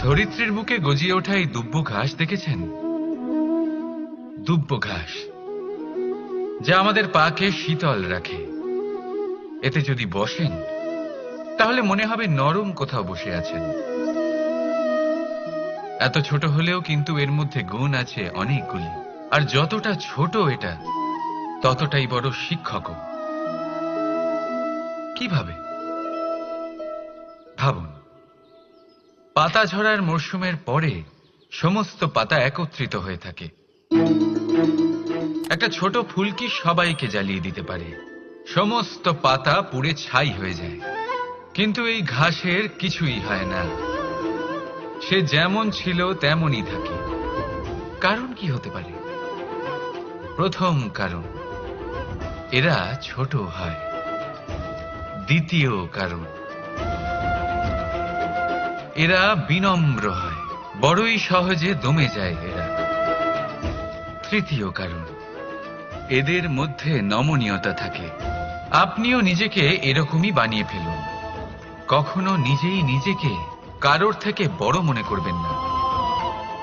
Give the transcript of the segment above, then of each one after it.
ধরিত্রীর বুকে গজিয়ে ওঠা এই দুব্ব ঘাস দেখেছেন? দুব্ব ঘাস, যা আমাদের পাকে শীতল রাখে। এতে যদি বসেন তাহলে মনে হবে নরম কোথাও বসে আছেন। এত ছোট হলেও কিন্তু এর মধ্যে গুণ আছে অনেকগুলি, আর যতটা ছোট এটা ততটাই বড় শিক্ষকও। কিভাবে? ভাবুন, পাতা ঝরার মরশুমের পরে সমস্ত পাতা একত্রিত হয়ে থাকে। একটা ছোট ফুলকি সবাইকে জ্বালিয়ে দিতে পারে, সমস্ত পাতা পুড়ে ছাই হয়ে যায়। কিন্তু এই ঘাসের কিছুই হয় না, সে যেমন ছিল তেমনই থাকে। কারণ কি হতে পারে? প্রথম কারণ, এরা ছোট হয়। দ্বিতীয় কারণ, এরা বিনম্র হয়, বড়ই সহজে দমে যায় এরা। তৃতীয় কারণ, এদের মধ্যে নমনীয়তা থাকে। আপনিও নিজেকে এরকমই বানিয়ে ফেলুন। কখনো নিজেই নিজেকে কারোর থেকে বড় মনে করবেন না।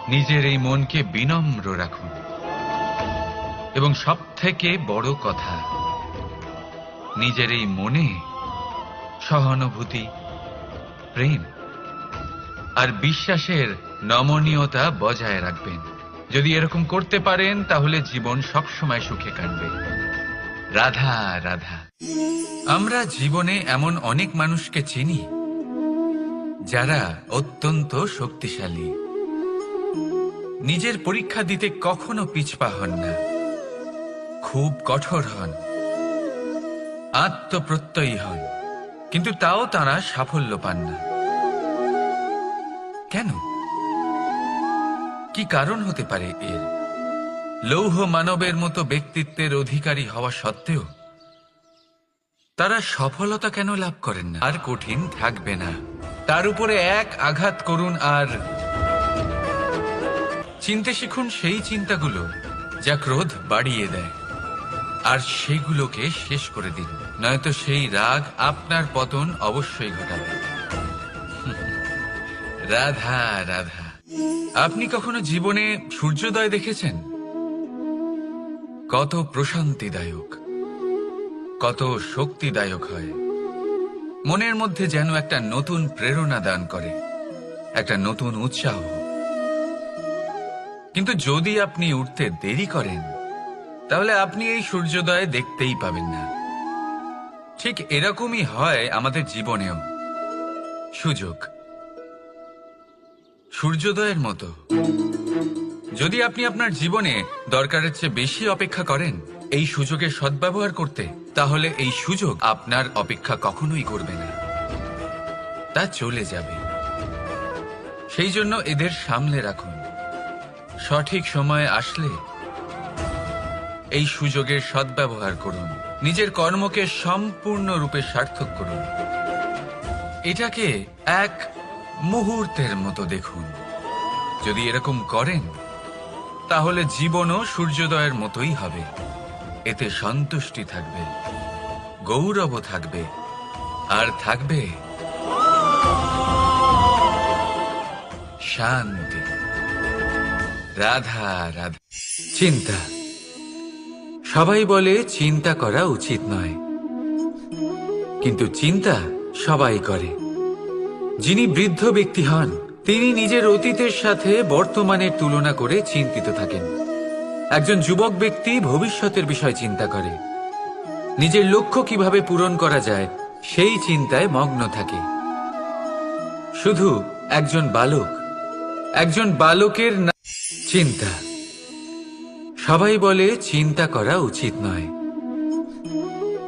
নিজের এই মনকে বিনম্র রাখুন। এবং সবথেকে বড় কথা, নিজের এই মনে সহানুভূতি, প্রেম আর বিশ্বাসের নমনীয়তা বজায় রাখবেন। যদি এরকম করতে পারেন তাহলে জীবন সবসময় সুখে কাটবে। রাধা রাধা। আমরা জীবনে এমন অনেক মানুষকে চিনি যারা অত্যন্ত শক্তিশালী, নিজের পরীক্ষা দিতে কখনো পিছপা হন না, খুব কঠোর হন, আত্মপ্রত্যয়ী হন, কিন্তু তাও তারা সাফল্য পান না। কেন? কি কারণ হতে পারে এর? লৌহ মানবের মতো ব্যক্তিত্বের অধিকারী হওয়া সত্ত্বেও তারা সফলতা কেন লাভ করেন না? আর কঠিন থাকবে না, তার উপরে এক আঘাত করুন আর চিনতে শিখুন সেই চিন্তাগুলো যা ক্রোধ বাড়িয়ে দেয়, আর সেগুলোকে শেষ করে দিন। নয়তো সেই রাগ আপনার পতন অবশ্যই ঘটাবে। রাধা রাধা। আপনি কখনো জীবনে সূর্যোদয় দেখেছেন? কত প্রশান্তিদায়ক, কত শক্তিদায়ক হয়। মনের মধ্যে যেন একটা নতুন প্রেরণা দান করে, একটা নতুন উৎসাহ। কিন্তু যদি আপনি উঠতে দেরি করেন তাহলে আপনি এই সূর্যোদয় দেখতেই পাবেন না। ঠিক এরকমই হয় আমাদের জীবনেও। সুযোগ সূর্যোদয়ের মতো। যদি আপনি আপনার জীবনে দরকারের চেয়ে বেশি অপেক্ষা করেন এই সুযোগের সদ্ব্যবহার করতে, তাহলে এই সুযোগ আপনার অপেক্ষা কখনোই করবে না, তা চলে যাবে। সেই জন্য এদের সামলে রাখুন। সঠিক সময় আসলে এই সুযোগের সদ্ব্যবহার করুন, নিজের কর্মকে সম্পূর্ণরূপে সার্থক করুন। এটাকে এক মুহূর্তের মতো দেখুন। যদি এরকম করেন তাহলে জীবনও সূর্যোদয়ের মতোই হবে। এতে সন্তুষ্টি থাকবে, গৌরব থাকবে, আর থাকবে শান্তি। রাধা রাধা। চিন্তা। সবাই বলে চিন্তা করা উচিত নয়, কিন্তু চিন্তা সবাই করে। যিনি বৃদ্ধ ব্যক্তি হন তিনি নিজের অতীতের সাথে বর্তমানের তুলনা করে চিন্তিত থাকেন। একজন যুবক ব্যক্তি ভবিষ্যতের বিষয় চিন্তা করে, নিজের লক্ষ্য কিভাবে পূরণ করা যায় সেই চিন্তায় মগ্ন থাকে। শুধু একজন বালকের না চিন্তা। সবাই বলে চিন্তা করা উচিত নয়,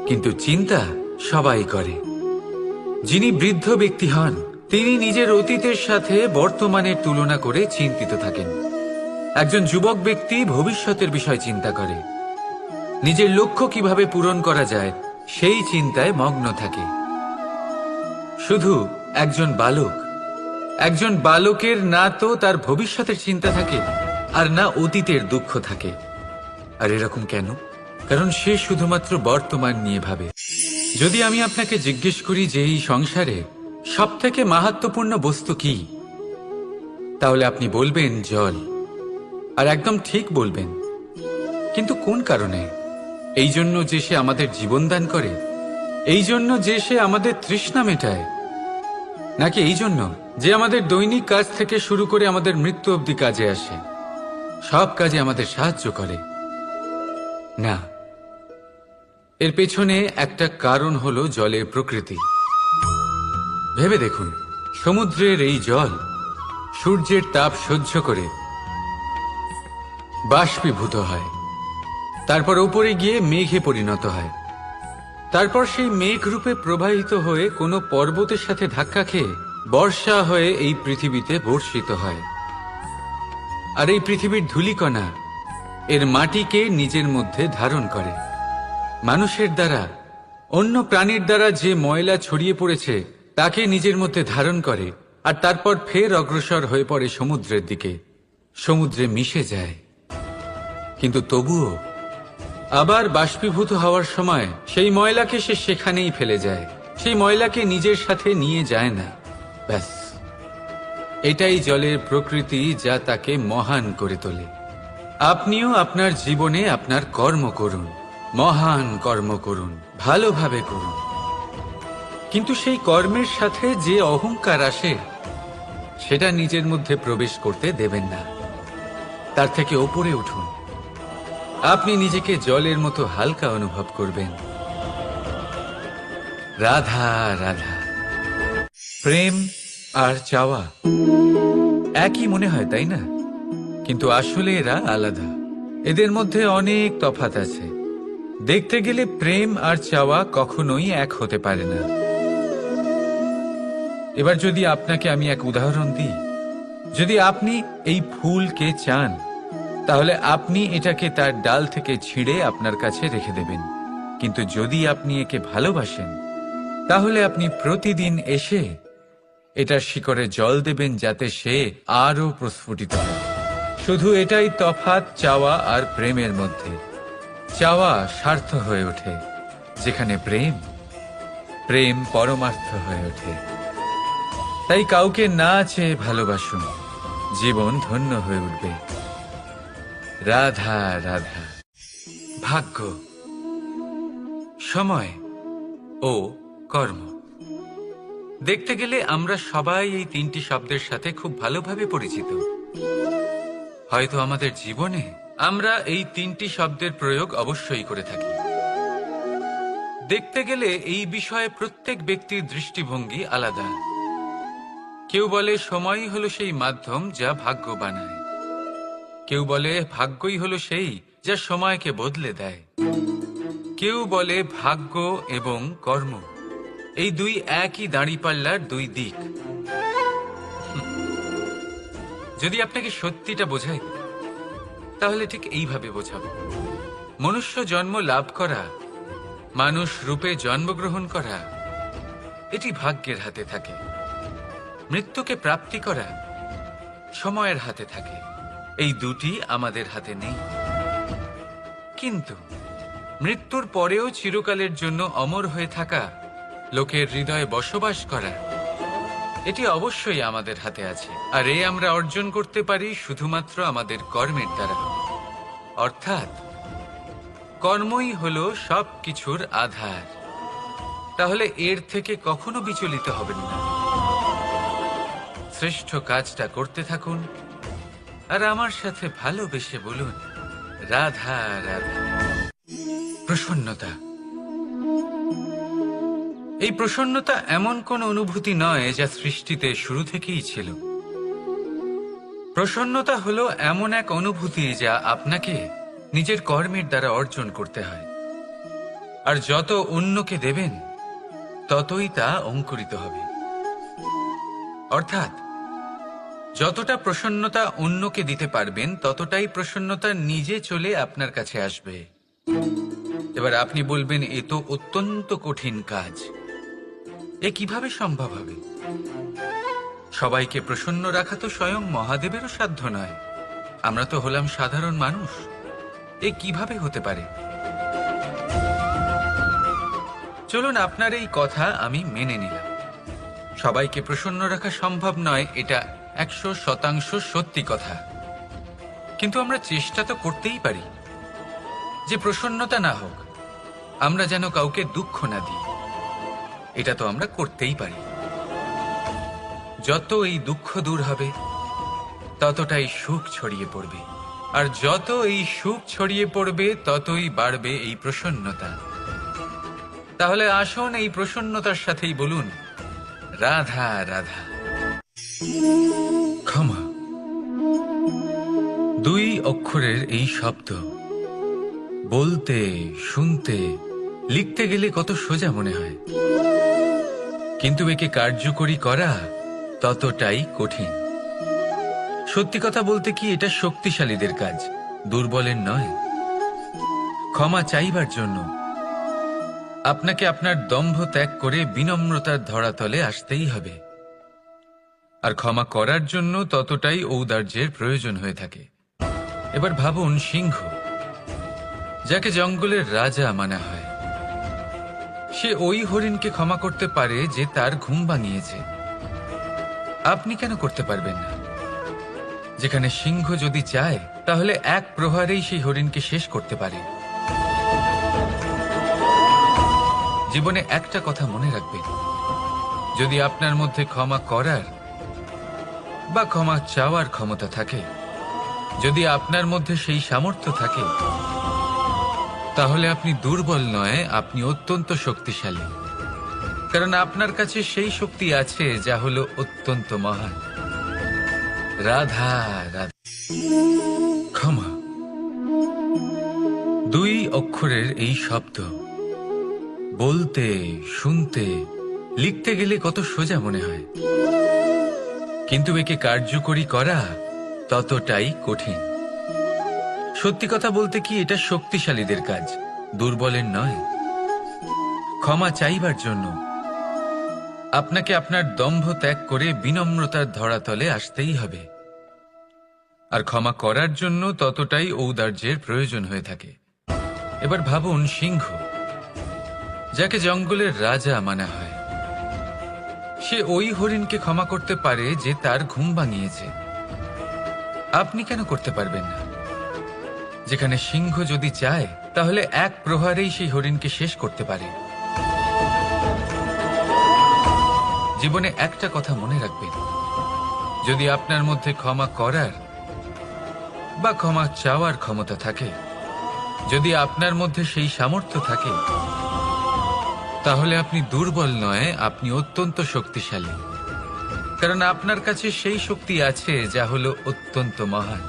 কিন্তু চিন্তা সবাই করে। যিনি বৃদ্ধ ব্যক্তি হন তিনি নিজের অতীতের সাথে বর্তমানের তুলনা করে চিন্তিত থাকেন। একজন যুবক ব্যক্তি ভবিষ্যতের বিষয় চিন্তা করে, নিজের লক্ষ্য কিভাবে পূরণ করা যায় সেই চিন্তায় মগ্ন থাকে। শুধু একজন বালকের না তো তার ভবিষ্যতের চিন্তা থাকে আর না অতীতের দুঃখ থাকে। আর এরকম কেন? কারণ সে শুধুমাত্র বর্তমান নিয়ে ভাবে। যদি আমি আপনাকে জিজ্ঞেস করি যে এই সংসারে সবথেকে মাহাত্ম্যপূর্ণ বস্তু কি, তাহলে আপনি বলবেন জল, আর একদম ঠিক বলবেন। কিন্তু কোন কারণে? এই জন্য যে সে আমাদের জীবন দান করে? এই জন্য যে সে আমাদের তৃষ্ণা মেটায়? নাকি এই জন্য যে আমাদের দৈনিক কাজ থেকে শুরু করে আমাদের মৃত্যু অবধি কাজে আসে, সব কাজে আমাদের সাহায্য করে? না, এর পেছনে একটা কারণ হলো জলের প্রকৃতি। ভেবে দেখুন, সমুদ্রের এই জল সূর্যের তাপ সহ্য করে বাষ্পীভূত হয়, তারপর উপরে গিয়ে মেঘে পরিণত হয়, তারপর সেই মেঘ রূপে প্রবাহিত হয়ে কোনো পর্বতের সাথে ধাক্কা খেয়ে বর্ষা হয়ে এই পৃথিবীতে বর্ষিত হয়। আর এই পৃথিবীর ধূলিকণা এর মাটিকে নিজের মধ্যে ধারণ করে। মানুষের দ্বারা, অন্য প্রাণীর দ্বারা যে ময়লা ছড়িয়ে পড়েছে তাকে নিজের মধ্যে ধারণ করে, আর তারপর ফের অগ্রসর হয়ে পড়ে সমুদ্রের দিকে, সমুদ্রে মিশে যায়। কিন্তু তবুও আবার বাষ্পীভূত হওয়ার সময় সেই ময়লাকে সে সেখানেই ফেলে যায়, সেই ময়লাকে নিজের সাথে নিয়ে যায় না। ব্যাস, এটাই জলের প্রকৃতি, যা তাকে মহান করে তোলে। আপনিও আপনার জীবনে আপনার কর্ম করুন, মহান কর্ম করুন, ভালোভাবে করুন, কিন্তু সেই কর্মের সাথে যে অহংকার আসে সেটা নিজের মধ্যে প্রবেশ করতে দেবেন না। তার থেকে ওপরে উঠুন। আপনি নিজেকে জলের মতো হালকা অনুভব করবেন। রাধা রাধা। প্রেম আর চাওয়া একই মনে হয়, তাই না? কিন্তু আসলে এরা আলাদা। এদের মধ্যে অনেক তফাৎ আছে। দেখতে গেলে প্রেম আর চাওয়া কখনোই এক হতে পারে না। এবার যদি আপনাকে আমি এক উদাহরণ দিই, যদি আপনি এই ফুলকে চান, তাহলে আপনি এটাকে তার ডাল থেকে ছিঁড়ে আপনার কাছে রেখে দেবেন। কিন্তু যদি আপনি একে ভালোবাসেন, তাহলে আপনি প্রতিদিন এসে এটার শিকড়ে জল দেবেন, যাতে সে আরো প্রস্ফুটিত হয়। শুধু এটাই তফাৎ চাওয়া আর প্রেমের মধ্যে। চাওয়া স্বার্থ হয়ে ওঠে, যেখানে প্রেম, প্রেম পরমার্থ হয়ে ওঠে। তাই কাউকে না চেয়ে ভালোবাসুন, জীবন ধন্য হয়ে উঠবে। রাধা রাধা। ভাগ্য, সময় ও কর্ম। দেখতে গেলে আমরা সবাই এই তিনটি শব্দের সাথে খুব ভালোভাবে পরিচিত। হয়তো আমাদের জীবনে আমরা এই তিনটি শব্দের প্রয়োগ অবশ্যই করে থাকি। দেখতে গেলে এই বিষয়ে প্রত্যেক ব্যক্তির দৃষ্টিভঙ্গি আলাদা। কেউ বলে সময়ই হলো সেই মাধ্যম যা ভাগ্য বানায়। কেউ বলে ভাগ্যই হলো সেই যা সময়কে বদলে দেয়। কেউ বলে ভাগ্য এবং কর্ম এই দুই একই দাঁড়িপাল্লার দুই দিক। যদি আপনাকে সত্যিটা বোঝাই, তাহলে ঠিক এইভাবে বোঝাবো। মনুষ্য জন্ম লাভ করা, মানুষ রূপে জন্মগ্রহণ করা, এটি ভাগ্যের হাতে থাকে। মৃত্যুকে প্রাপ্তি করা সময়ের হাতে থাকে। এই দুটি আমাদের হাতে নেই। কিন্তু মৃত্যুর পরেও চিরকালের জন্য অমর হয়ে থাকা, লোকের হৃদয়ে বসবাস করা, এটি অবশ্যই আমাদের হাতে আছে। আর এ আমরা অর্জন করতে পারি শুধুমাত্র আমাদের কর্মের দ্বারা। অর্থাৎ কর্মই হলো সব কিছুর আধার। তাহলে এর থেকে কখনো বিচলিত হবেন না। শ্রেষ্ঠ কাজটা করতে থাকুন, আর আমার সাথে ভালোবেসে বলুন রাধা রাধা। প্রসন্নতা। এই প্রসন্নতা এমন কোন অনুভূতি নয় যা সৃষ্টিতে শুরু থেকেই ছিল। প্রসন্নতা হলো এমন এক অনুভূতি যা আপনাকে নিজের কর্মের দ্বারা অর্জন করতে হয়। আর যত অন্যকে দেবেন, ততই তা অঙ্কুরিত হবে। অর্থাৎ যতটা প্রসন্নতা অন্যকে দিতে পারবেন, ততটাই প্রসন্নতা নিজে চলে আপনার কাছে আসবে। এবার আপনি বলবেন, এ তো অত্যন্ত কঠিন কাজ, এ কিভাবে সম্ভব হবে? সবাইকে প্রসন্ন রাখা তো স্বয়ং মহাদেবেরও সাধ্য নয়। আমরা তো হলাম সাধারণ মানুষ, এ কিভাবে হতে পারে? চলুন, আপনার এই কথা আমি মেনে নিলাম। সবাইকে প্রসন্ন রাখা সম্ভব নয়, এটা 100% সত্যি কথা, কিন্তু আমরা চেষ্টা তো করতেই পারি যে প্রসন্নতা না হোক, আমরা যেন কাউকে দুঃখ না দিই। এটা তো আমরা করতেই পারি। যত এই দুঃখ দূর হবে ততটাই সুখ ছড়িয়ে পড়বে, আর যত এই সুখ ছড়িয়ে পড়বে ততই বাড়বে এই প্রসন্নতা। তাহলে আসুন এই প্রসন্নতার সাথেই বলুন, রাধা রাধা। ক্ষমা, 2 অক্ষরের এই শব্দ বলতে, শুনতে, লিখতে গেলে কত সোজা মনে হয়, কিন্তু একে কার্যকরী করা ততটাই কঠিন। সত্যি কথা বলতে কি, এটা শক্তিশালীদের কাজ, দুর্বলের নয়। ক্ষমা চাইবার জন্য আপনাকে আপনার দম্ভ ত্যাগ করে বিনম্রতার ধরাতলে আসতেই হবে, আর ক্ষমা করার জন্য ততটাই ঔদার্যের প্রয়োজন হয়ে থাকে। এবার ভাবুন, সিংহ, যাকে জঙ্গলের রাজা মানা হয়, সে ওই হরিণকে ক্ষমা করতে পারে যে তার ঘুম ভাঙিয়েছে। আপনি কেন করতে পারবেন না? যেখানে সিংহ যদি চায় তাহলে এক প্রহারেই সেই হরিণকে শেষ করতে পারে। জীবনে একটা কথা মনে রাখবেন, যদি আপনার মধ্যে ক্ষমা করার বা ক্ষমা চাওয়ার ক্ষমতা থাকে, যদি আপনার মধ্যে সেই সামর্থ্য থাকে, তাহলে আপনি দুর্বল নয়, আপনি অত্যন্ত শক্তিশালী। কারণ আপনার কাছে সেই শক্তি আছে যা হলো অত্যন্ত মহান। রাধা রাধা। ক্ষমা, 2 অক্ষরের এই শব্দ বলতে, শুনতে, লিখতে গেলে কত সোজা মনে হয়, কিন্তু একে কার্যকরী করা ততটাই কঠিন। সত্যি কথা বলতে কি, এটা শক্তিশালীদের কাজ, দুর্বলের নয়। ক্ষমা চাইবার জন্য আপনাকে আপনার দম্ভ ত্যাগ করে বিনম্রতার ধরাতলে আসতেই হবে, আর ক্ষমা করার জন্য ততটাই ঔদার্যের প্রয়োজন হয়ে থাকে। এবার ভাবুন, সিংহ, যাকে জঙ্গলের রাজা মানা হয়, সে ওই হরিণকে ক্ষমা করতে পারে যে তার ঘুম ভাঙিয়েছে। আপনি কেন করতে পারবেন না? যেখানে সিংহ যদি চায় তাহলে এক প্রহারেই সেই হরিণকে শেষ করতে পারে। জীবনে একটা কথা মনে রাখবেন, যদি আপনার মধ্যে ক্ষমা করার বা ক্ষমা চাওয়ার ক্ষমতা থাকে, যদি আপনার মধ্যে সেই সামর্থ্য থাকে, তাহলে আপনি দুর্বল নয়, আপনি অত্যন্ত শক্তিশালী। কারণ আপনার কাছে সেই শক্তি আছে যা হলো অত্যন্ত মহান।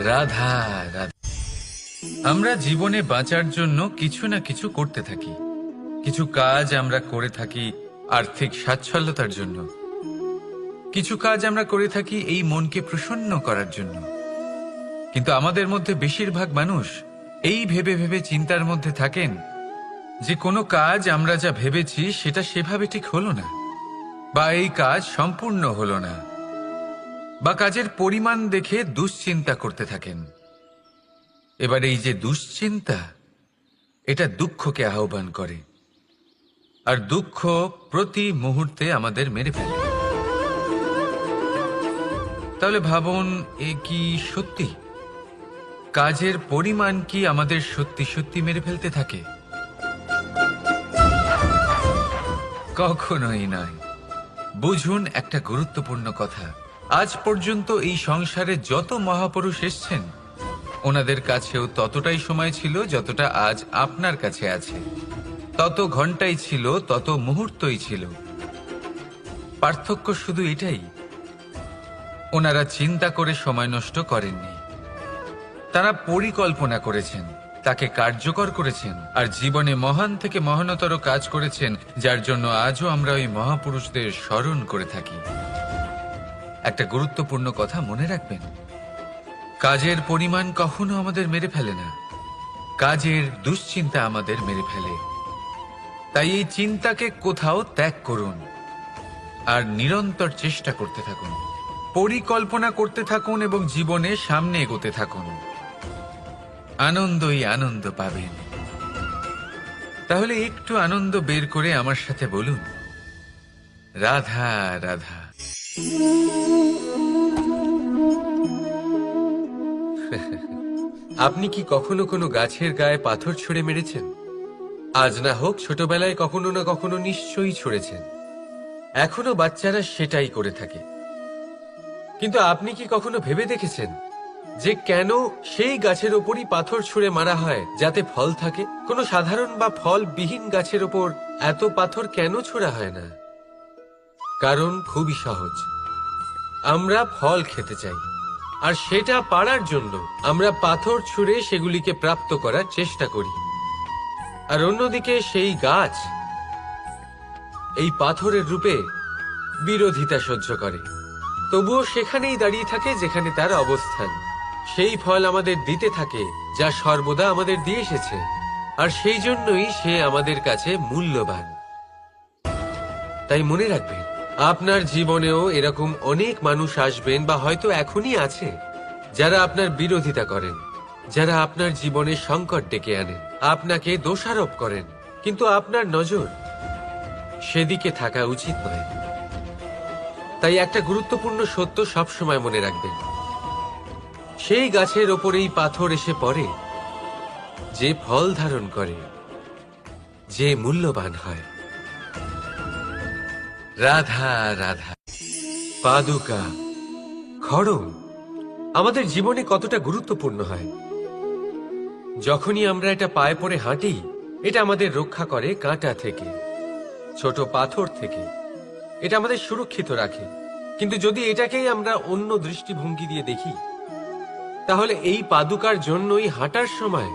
রাধা রাধা। আমরা জীবনে বাঁচার জন্য কিছু না কিছু করতে থাকি। কিছু কাজ আমরা করে থাকি আর্থিক স্বাচ্ছল্যতার জন্য, কিছু কাজ আমরা করে থাকি এই মনকে প্রসন্ন করার জন্য। কিন্তু আমাদের মধ্যে বেশিরভাগ মানুষ এই ভেবে ভেবে চিন্তার মধ্যে থাকেন যে কোনো কাজ আমরা যা ভেবেছি সেটা সেভাবে ঠিক হলো না, বা এই কাজ সম্পূর্ণ হলো না, বা কাজের পরিমাণ দেখে দুশ্চিন্তা করতে থাকেন। এবার এই যে দুশ্চিন্তা, এটা দুঃখকে আহ্বান করে, আর দুঃখ প্রতি মুহূর্তে আমাদের মেরে ফেলে। তাহলে ভাবুন, এ কি সত্যি? কাজের পরিমাণ কি আমাদের সত্যি সত্যি মেরে ফেলতে থাকে? কখনোই নয়। বুঝুন একটা গুরুত্বপূর্ণ কথা, আজ পর্যন্ত এই সংসারে যত মহাপুরুষ এসছেন, ওনাদের কাছেও ততটাই সময় ছিল যতটা আজ আপনার কাছে আছে, তত ঘন্টাই ছিল, তত মুহূর্তই ছিল। পার্থক্য শুধু এটাই, ওনারা চিন্তা করে সময় নষ্ট করেননি, তারা পরিকল্পনা করেছেন, তাকে কার্যকর করেছেন, আর জীবনে মহান থেকে মহানতর কাজ করেছেন, যার জন্য আজও আমরা ওই মহাপুরুষদের স্মরণ করে থাকি। একটা গুরুত্বপূর্ণ কথা মনে রাখবেন, কাজের পরিমাণ কখনো আমাদের মেরে ফেলে না, কাজের দুশ্চিন্তা আমাদের মেরে ফেলে। তাই এই চিন্তাকে কোথাও ত্যাগ করুন আর নিরন্তর চেষ্টা করতে থাকুন, পরিকল্পনা করতে থাকুন এবং জীবনে সামনে এগোতে থাকুন। আনন্দই আনন্দ পাবেন। তাহলে একটু আনন্দ বের করে আমার সাথে বলুন, রাধা রাধা। আপনি কি কখনো কোনো গাছের গায়ে পাথর ছুঁড়ে মেরেছেন? আজ না হোক ছোটবেলায় কখনো না কখনো নিশ্চয়ই ছুঁড়েছেন। এখনো বাচ্চারা সেটাই করে থাকে। কিন্তু আপনি কি কখনো ভেবে দেখেছেন যে কেন সেই গাছের ওপরই পাথর ছুঁড়ে মারা হয় যাতে ফল থাকে? কোনো সাধারণ বা ফলবিহীন গাছের ওপর এত পাথর কেন ছোড়া হয় না? কারণ খুবই সহজ, আমরা ফল খেতে চাই, আর সেটা পারার জন্য আমরা পাথর ছুঁড়ে সেগুলিকে প্রাপ্ত করার চেষ্টা করি। আর অন্যদিকে সেই গাছ এই পাথরের রূপে বিরোধিতা সহ্য করে, তবুও সেখানেই দাঁড়িয়ে থাকে যেখানে তার অবস্থান। সেই ফল আমাদের দিতে থাকে যা সর্বদা আমাদের দিয়ে এসেছে, আর সেই জন্যই সে আমাদের কাছে মূল্যবান। তাই মনে রাখবেন, আপনার জীবনেও এরকম অনেক মানুষ আসবেন বা হয়তো এখনই আছে যারা আপনার বিরোধিতা করেন, যারা আপনার জীবনে সংকট ডেকে আনেন, আপনাকে দোষারোপ করেন, কিন্তু আপনার নজর সেদিকে থাকা উচিত নয়। তাই একটা গুরুত্বপূর্ণ সত্য সবসময় মনে রাখবেন, সেই গাছের ওপরেই পাথর এসে পড়ে যে ফল ধারণ করে, যে মূল্যবান হয়। রাধা রাধা। পাদুকা, খড়ম আমাদের জীবনে কতটা গুরুত্বপূর্ণ হয়। যখনই আমরা এটা পায়ে পড়ে হাঁটি, এটা আমাদের রক্ষা করে কাঁটা থেকে, ছোট পাথর থেকে। এটা আমাদের সুরক্ষিত রাখে। কিন্তু যদি এটাকেই আমরা অন্য দৃষ্টিভঙ্গি দিয়ে দেখি, তাহলে এই পাদুকার জন্যই হাঁটার সময়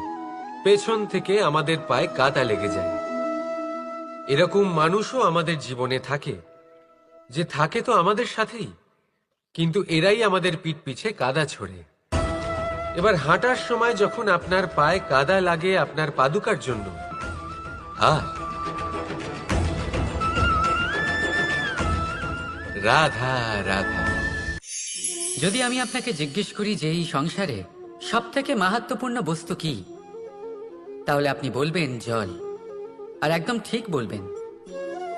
পেছন থেকে আমাদের পায়ে কাঁটা লেগে যায়। এরকম মানুষও আমাদের জীবনে থাকে, যে থাকে তো আমাদের সাথেই, কিন্তু এরাই আমাদের পিঠ পিছে কাদা ছোড়ে। এবার হাঁটার সময় যখন আপনার পায়ে কাদা লাগে আপনার পাদুকার জন্য, রাধা রাধা। যদি আমি আপনাকে জিজ্ঞেস করি যে এই সংসারে সবথেকে মাহাত্ম্যপূর্ণ বস্তু কি, তাহলে আপনি বলবেন জল। আর একদম ঠিক বলবেন।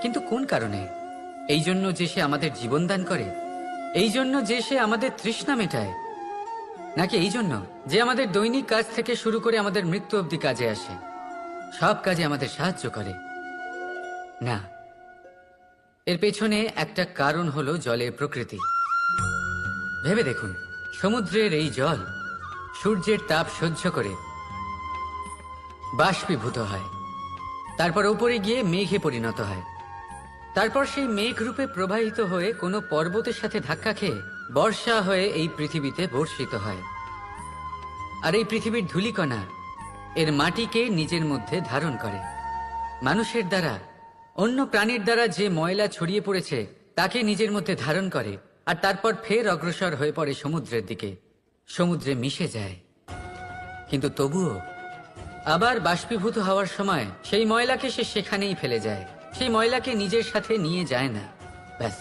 কিন্তু কোন কারণে? এই জন্য যে সে আমাদের জীবন দান করে? এই জন্য যে সে আমাদের তৃষ্ণা মেটায়? নাকি এই জন্য যে আমাদের দৈনিক কাজ থেকে শুরু করে আমাদের মৃত্যু অবধি কাজে আসে, সব কাজে আমাদের সাহায্য করে? না, এর পেছনে একটা কারণ হলো জলের প্রকৃতি। ভেবে দেখুন, সমুদ্রের এই জল সূর্যের তাপ সহ্য করে বাষ্পীভূত হয়, তারপর উপরে গিয়ে মেঘে পরিণত হয়, তারপর সেই মেঘ রূপে প্রবাহিত হয়ে কোনো পর্বতের সাথে ধাক্কা খেয়ে বর্ষা হয়ে এই পৃথিবীতে বর্ষিত হয়। আর এই পৃথিবীর ধূলিকণা এর মাটিকে নিজের মধ্যে ধারণ করে। মানুষের দ্বারা, অন্য প্রাণীর দ্বারা যে ময়লা ছড়িয়ে পড়েছে তাকে নিজের মধ্যে ধারণ করে, আর তারপর ফের অগ্রসর হয়ে পড়ে সমুদ্রের দিকে, সমুদ্রে মিশে যায়। কিন্তু তবুও আবার বাষ্পীভূত হওয়ার সময় সেই ময়লাকে সে সেখানেই ফেলে যায়, সেই ময়লাকে নিজের সাথে নিয়ে যায় না। ব্যাস,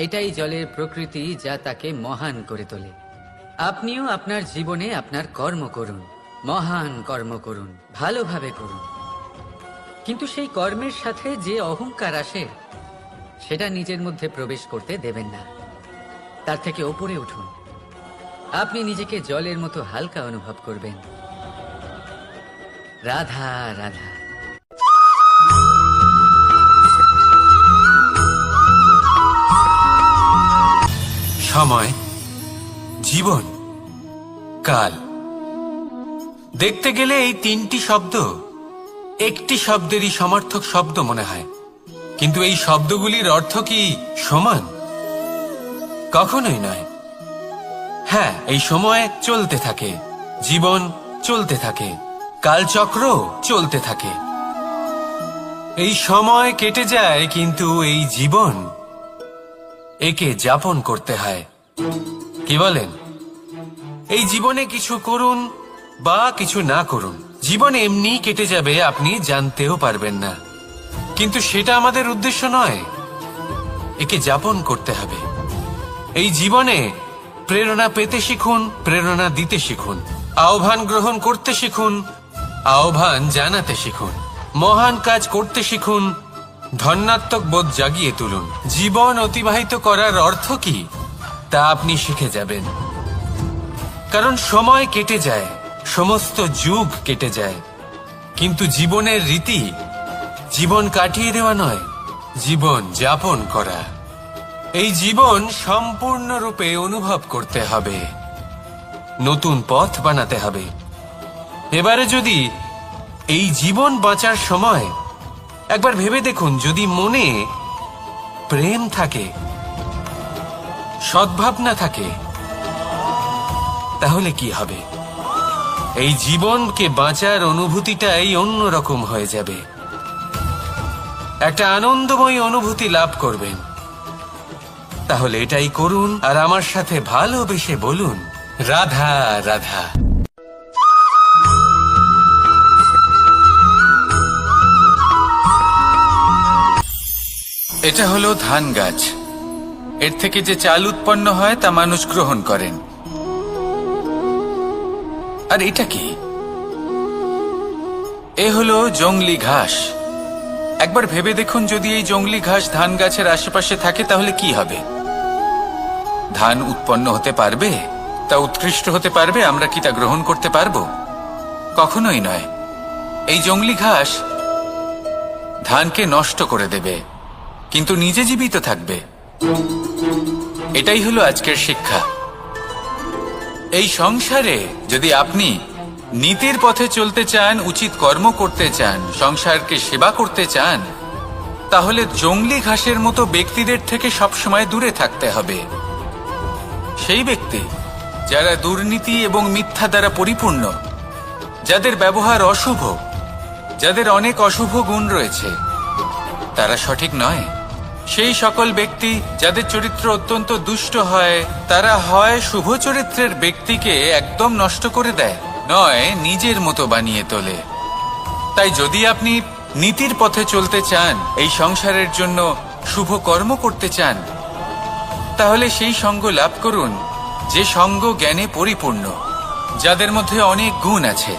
এটাই জলের প্রকৃতি, যা তাকে মহান করে তোলে। আপনিও আপনার জীবনে আপনার কর্ম করুন, মহান কর্ম করুন, ভালোভাবে করুন, কিন্তু সেই কর্মের সাথে যে অহংকার আসে সেটা নিজের মধ্যে প্রবেশ করতে দেবেন না। তার থেকে ওপরে উঠুন, আপনি নিজেকে জলের মতো হালকা অনুভব করবেন। রাধা রাধা। সময়, জীবন, কাল। দেখতে গেলে এই তিনটি শব্দ একটি শব্দেরই সমার্থক শব্দ মনে হয়, কিন্তু এই শব্দগুলির অর্থ কি সমান? কখনোই নয়। হ্যাঁ, এই সময় চলতে থাকে, জীবন চলতে থাকে, কালচক্র চলতে থাকে। এই সময় কেটে যায়, কিন্তু এই জীবন, একে যাপন করতে হয়। কি বলেন? এই জীবনে কিছু করুন বা কিছু না করুন, জীবন এমনি কেটে যাবে, আপনি জানতেও পারবেন না। কিন্তু সেটা আমাদের উদ্দেশ্য নয়, একে যাপন করতে হবে। এই জীবনে প্রেরণা পেতে শিখুন, প্রেরণা দিতে শিখুন, আহ্বান গ্রহণ করতে শিখুন, আহ্বান জানাতে শিখুন, মহান কাজ করতে শিখুন, ধন্যাত্মক বোধ জাগিয়ে তুলুন। জীবন অতিবাহিত করার অর্থ কি তা আপনি শিখে যাবেন। কারণ সময় কেটে যায়, সমস্ত যুগ কেটে যায়, কিন্তু জীবনের রীতি জীবন কাটিয়ে দেওয়া নয়, জীবন যাপন করা। এই জীবন সম্পূর্ণরূপে অনুভব করতে হবে, নতুন পথ বানাতে হবে। এবারে যদি এই জীবন বাঁচার সময় একবার ভেবে দেখুন, যদি মনে প্রেম থাকে, সদ্ভাবনা থাকে, তাহলে কি হবে? এই জীবনকে বাঁচার অনুভূতিটাই অন্যরকম হয়ে যাবে, একটা আনন্দময় অনুভূতি লাভ করবেন। তাহলে এটাই করুন আর আমার সাথে ভালোবেসে বলুন, রাধা রাধা। এটা হলো ধান গাছ। এর থেকে যে চাল উৎপন্ন হয় তা মানুষ গ্রহণ করেন। আর এটা কি? এ হলো জংলি ঘাস। একবার ভেবে দেখুন, যদি এই জংলি ঘাস ধান গাছের আশেপাশে থাকে তাহলে কি হবে? ধান উৎপন্ন হতে পারবে? তা উৎকৃষ্ট হতে পারবে? আমরা কি তা গ্রহণ করতে পারবো? কখনোই নয়। এই জংলি ঘাস ধানকে নষ্ট করে দেবে, কিন্তু নিজে জীবিত থাকবে। এটাই হলো আজকের শিক্ষা। এই সংসারে যদি আপনি নীতির পথে চলতে চান, উচিত কর্ম করতে চান, সংসারকে সেবা করতে চান, তাহলে জংলি ঘাসের মতো ব্যক্তিদের থেকে সবসময় দূরে থাকতে হবে। সেই ব্যক্তি যারা দুর্নীতি এবং মিথ্যা দ্বারা পরিপূর্ণ, যাদের ব্যবহার অশুভ, যাদের অনেক অশুভ গুণ রয়েছে, তারা সঠিক নয়। সেই সকল ব্যক্তি যাদের চরিত্র অত্যন্ত দুষ্ট হয়, তারা হয় শুভ চরিত্রের ব্যক্তিকে একদম নষ্ট করে দেয়, নয় নিজের মতো বানিয়ে তোলে। তাই যদি আপনি নীতির পথে চলতে চান, এই সংসারের জন্য শুভ কর্ম করতে চান, তাহলে সেই সঙ্গ লাভ করুন যে সঙ্গ জ্ঞানে পরিপূর্ণ, যাদের মধ্যে অনেক গুণ আছে,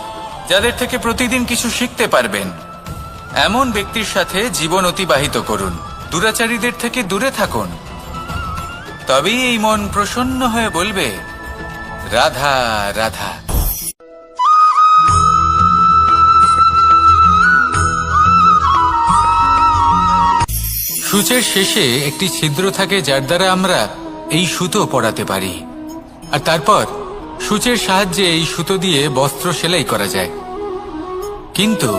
যাদের থেকে প্রতিদিন কিছু শিখতে পারবেন। এমন ব্যক্তির সাথে জীবন অতিবাহিত করুন, দুরাচারীদের থেকে দূরে থাকুন। তবেই এই মন প্রসন্ন হয়ে বলবে, রাধা রাধা। সূচের শেষে একটি ছিদ্র থাকে, যার দ্বারা আমরা এই সুতো পরাতে পারি, আর তারপর সূচের সাহায্যে এই সুতো দিয়ে বস্ত্র সেলাই করা যায়। কিন্তু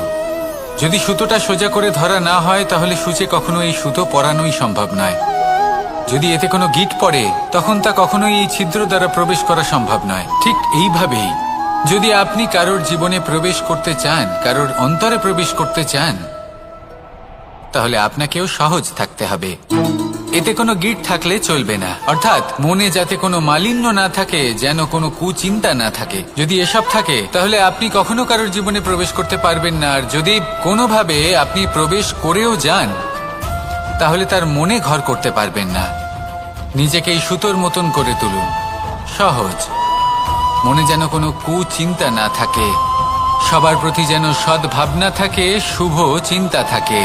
যদি সুতোটা সোজা করে ধরা না হয়, তাহলে সূচে কখনো এই সুতো পরানোই সম্ভব নয়। যদি এতে কোনো গিঁট পড়ে, তখন তা কখনোই এই ছিদ্র দ্বারা প্রবেশ করা সম্ভব নয়। ঠিক এইভাবেই যদি আপনি কারোর জীবনে প্রবেশ করতে চান, কারোর অন্তরে প্রবেশ করতে চান, তাহলে আপনাকেও সহজ থাকতে হবে। এতে কোনো গিঁট থাকলে চলবে না, অর্থাৎ মনে যাতে কোনো মালিন্য না থাকে, যেন কোনো কুচিন্তা না থাকে। যদি এসব থাকে, তাহলে আপনি কখনো কারোর জীবনে প্রবেশ করতে পারবেন না। আর যদি কোনোভাবে আপনি প্রবেশ করেও যান, তাহলে তার মনে ঘর করতে পারবেন না। নিজেকে এই সুতোর মতন করে তুলুন, সহজ। মনে যেন কোনো কুচিন্তা না থাকে, সবার প্রতি যেন সদ্ভাবনা থাকে, শুভ চিন্তা থাকে।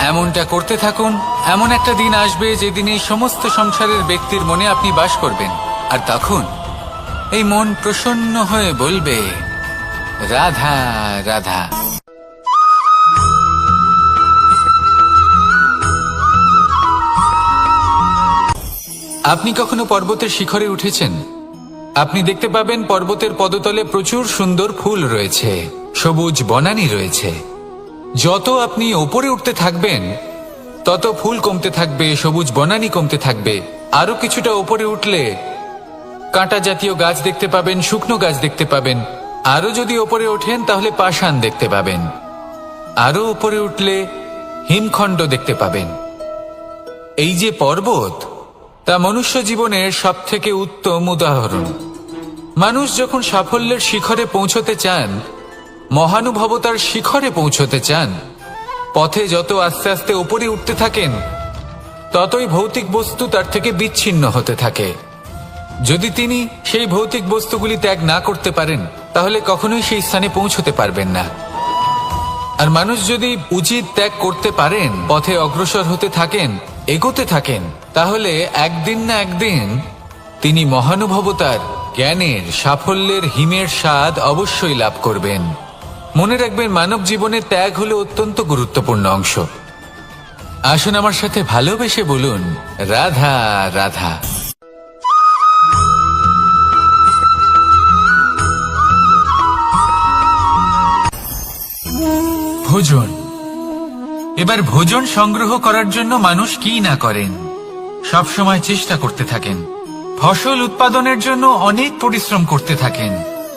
এমনটা করতে থাকুন। এমন একটা দিন আসবে যেদিন এই সমস্ত সংসারের ব্যক্তির মনে আপনি বাস করবেন, আর তখন এই মন প্রসন্ন হয়ে বলবে, রাধা রাধা। আপনি কখনো পর্বতের শিখরে উঠেছেন? আপনি দেখতে পাবেন পর্বতের পদতলে প্রচুর সুন্দর ফুল রয়েছে, সবুজ বনানী রয়েছে। যত আপনি ওপরে উঠতে থাকবেন, তত ফুল কমতে থাকবে, সবুজ বনানী কমতে থাকবে। আরো কিছুটা ওপরে উঠলে কাঁটা জাতীয় গাছ দেখতে পাবেন, শুকনো গাছ দেখতে পাবেন। আরো যদি ওপরে ওঠেন, তাহলে পাষাণ দেখতে পাবেন। আরো ওপরে উঠলে হিমখণ্ড দেখতে পাবেন। এই যে পর্বত, তা মনুষ্য জীবনের সব থেকে উত্তম উদাহরণ। মানুষ যখন সাফল্যের শিখরে পৌঁছতে চান, মহানুভবতার শিখরে পৌঁছতে চান, পথে যত আস্তে আস্তে উপরে উঠতে থাকেন, ততই ভৌতিক বস্তু তার থেকে বিচ্ছিন্ন হতে থাকে। যদি তিনি সেই ভৌতিক বস্তুগুলি ত্যাগ না করতে পারেন, তাহলে কখনোই সেই স্থানে পৌঁছতে পারবেন না। আর মানুষ যদি উচিত ত্যাগ করতে পারেন, পথে অগ্রসর হতে থাকেন, এগোতে থাকেন, তাহলে একদিন না একদিন তিনি মহানুভবতার, জ্ঞানের, সাফল্যের হিমের স্বাদ অবশ্যই লাভ করবেন। মনে রাখবেন, মানব জীবনে ত্যাগ হলো অত্যন্ত গুরুত্বপূর্ণ অংশ। আসুন আমার সাথে ভালোবেসে বলুন, রাধা রাধা। ভোজন। এবার ভোজন সংগ্রহ করার জন্য মানুষ কি না করেন, সব সময় চেষ্টা করতে থাকেন। ফসল উৎপাদনের জন্য অনেক পরিশ্রম করতে থাকেন,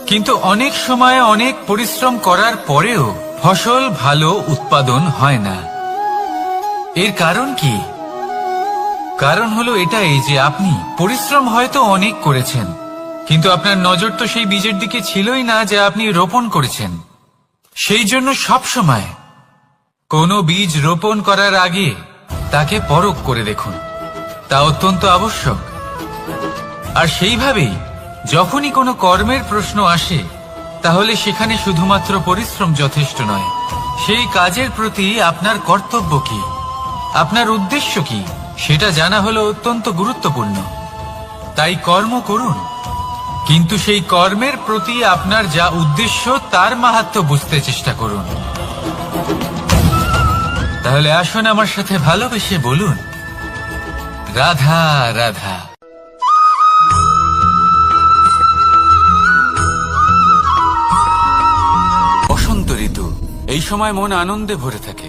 কিন্তু অনেক সময় অনেক পরিশ্রম করার পরেও ফসল ভালো উৎপাদন হয় না। এর কারণ কি? কারণ হলো এটাই যে আপনি পরিশ্রম হয়তো অনেক করেছেন, কিন্তু আপনার নজর তো সেই বীজের দিকে ছিলই না যা আপনি রোপণ করেছেন। সেই জন্য সব সময় কোনো বীজ রোপণ করার আগে তাকে পরখ করে দেখুন, তা অত্যন্ত আবশ্যক। আর সেইভাবেই যখনই কোনো কর্মের প্রশ্ন আসে, তাহলে সেখানে শুধুমাত্র পরিশ্রম যথেষ্ট নয়। সেই কাজের প্রতি আপনার কর্তব্য কি, আপনার উদ্দেশ্য কি, সেটা জানা হলো অত্যন্ত গুরুত্বপূর্ণ। তাই কর্ম করুন, কিন্তু সেই কর্মের প্রতি আপনার যা উদ্দেশ্য তার মাহাত্ম্য বুঝতে চেষ্টা করুন। তাহলে আসুন আমার সাথে ভালোবেসে বলুন, রাধা রাধা। বসন্ত ঋতু, এই সময় মন আনন্দে ভরে থাকে।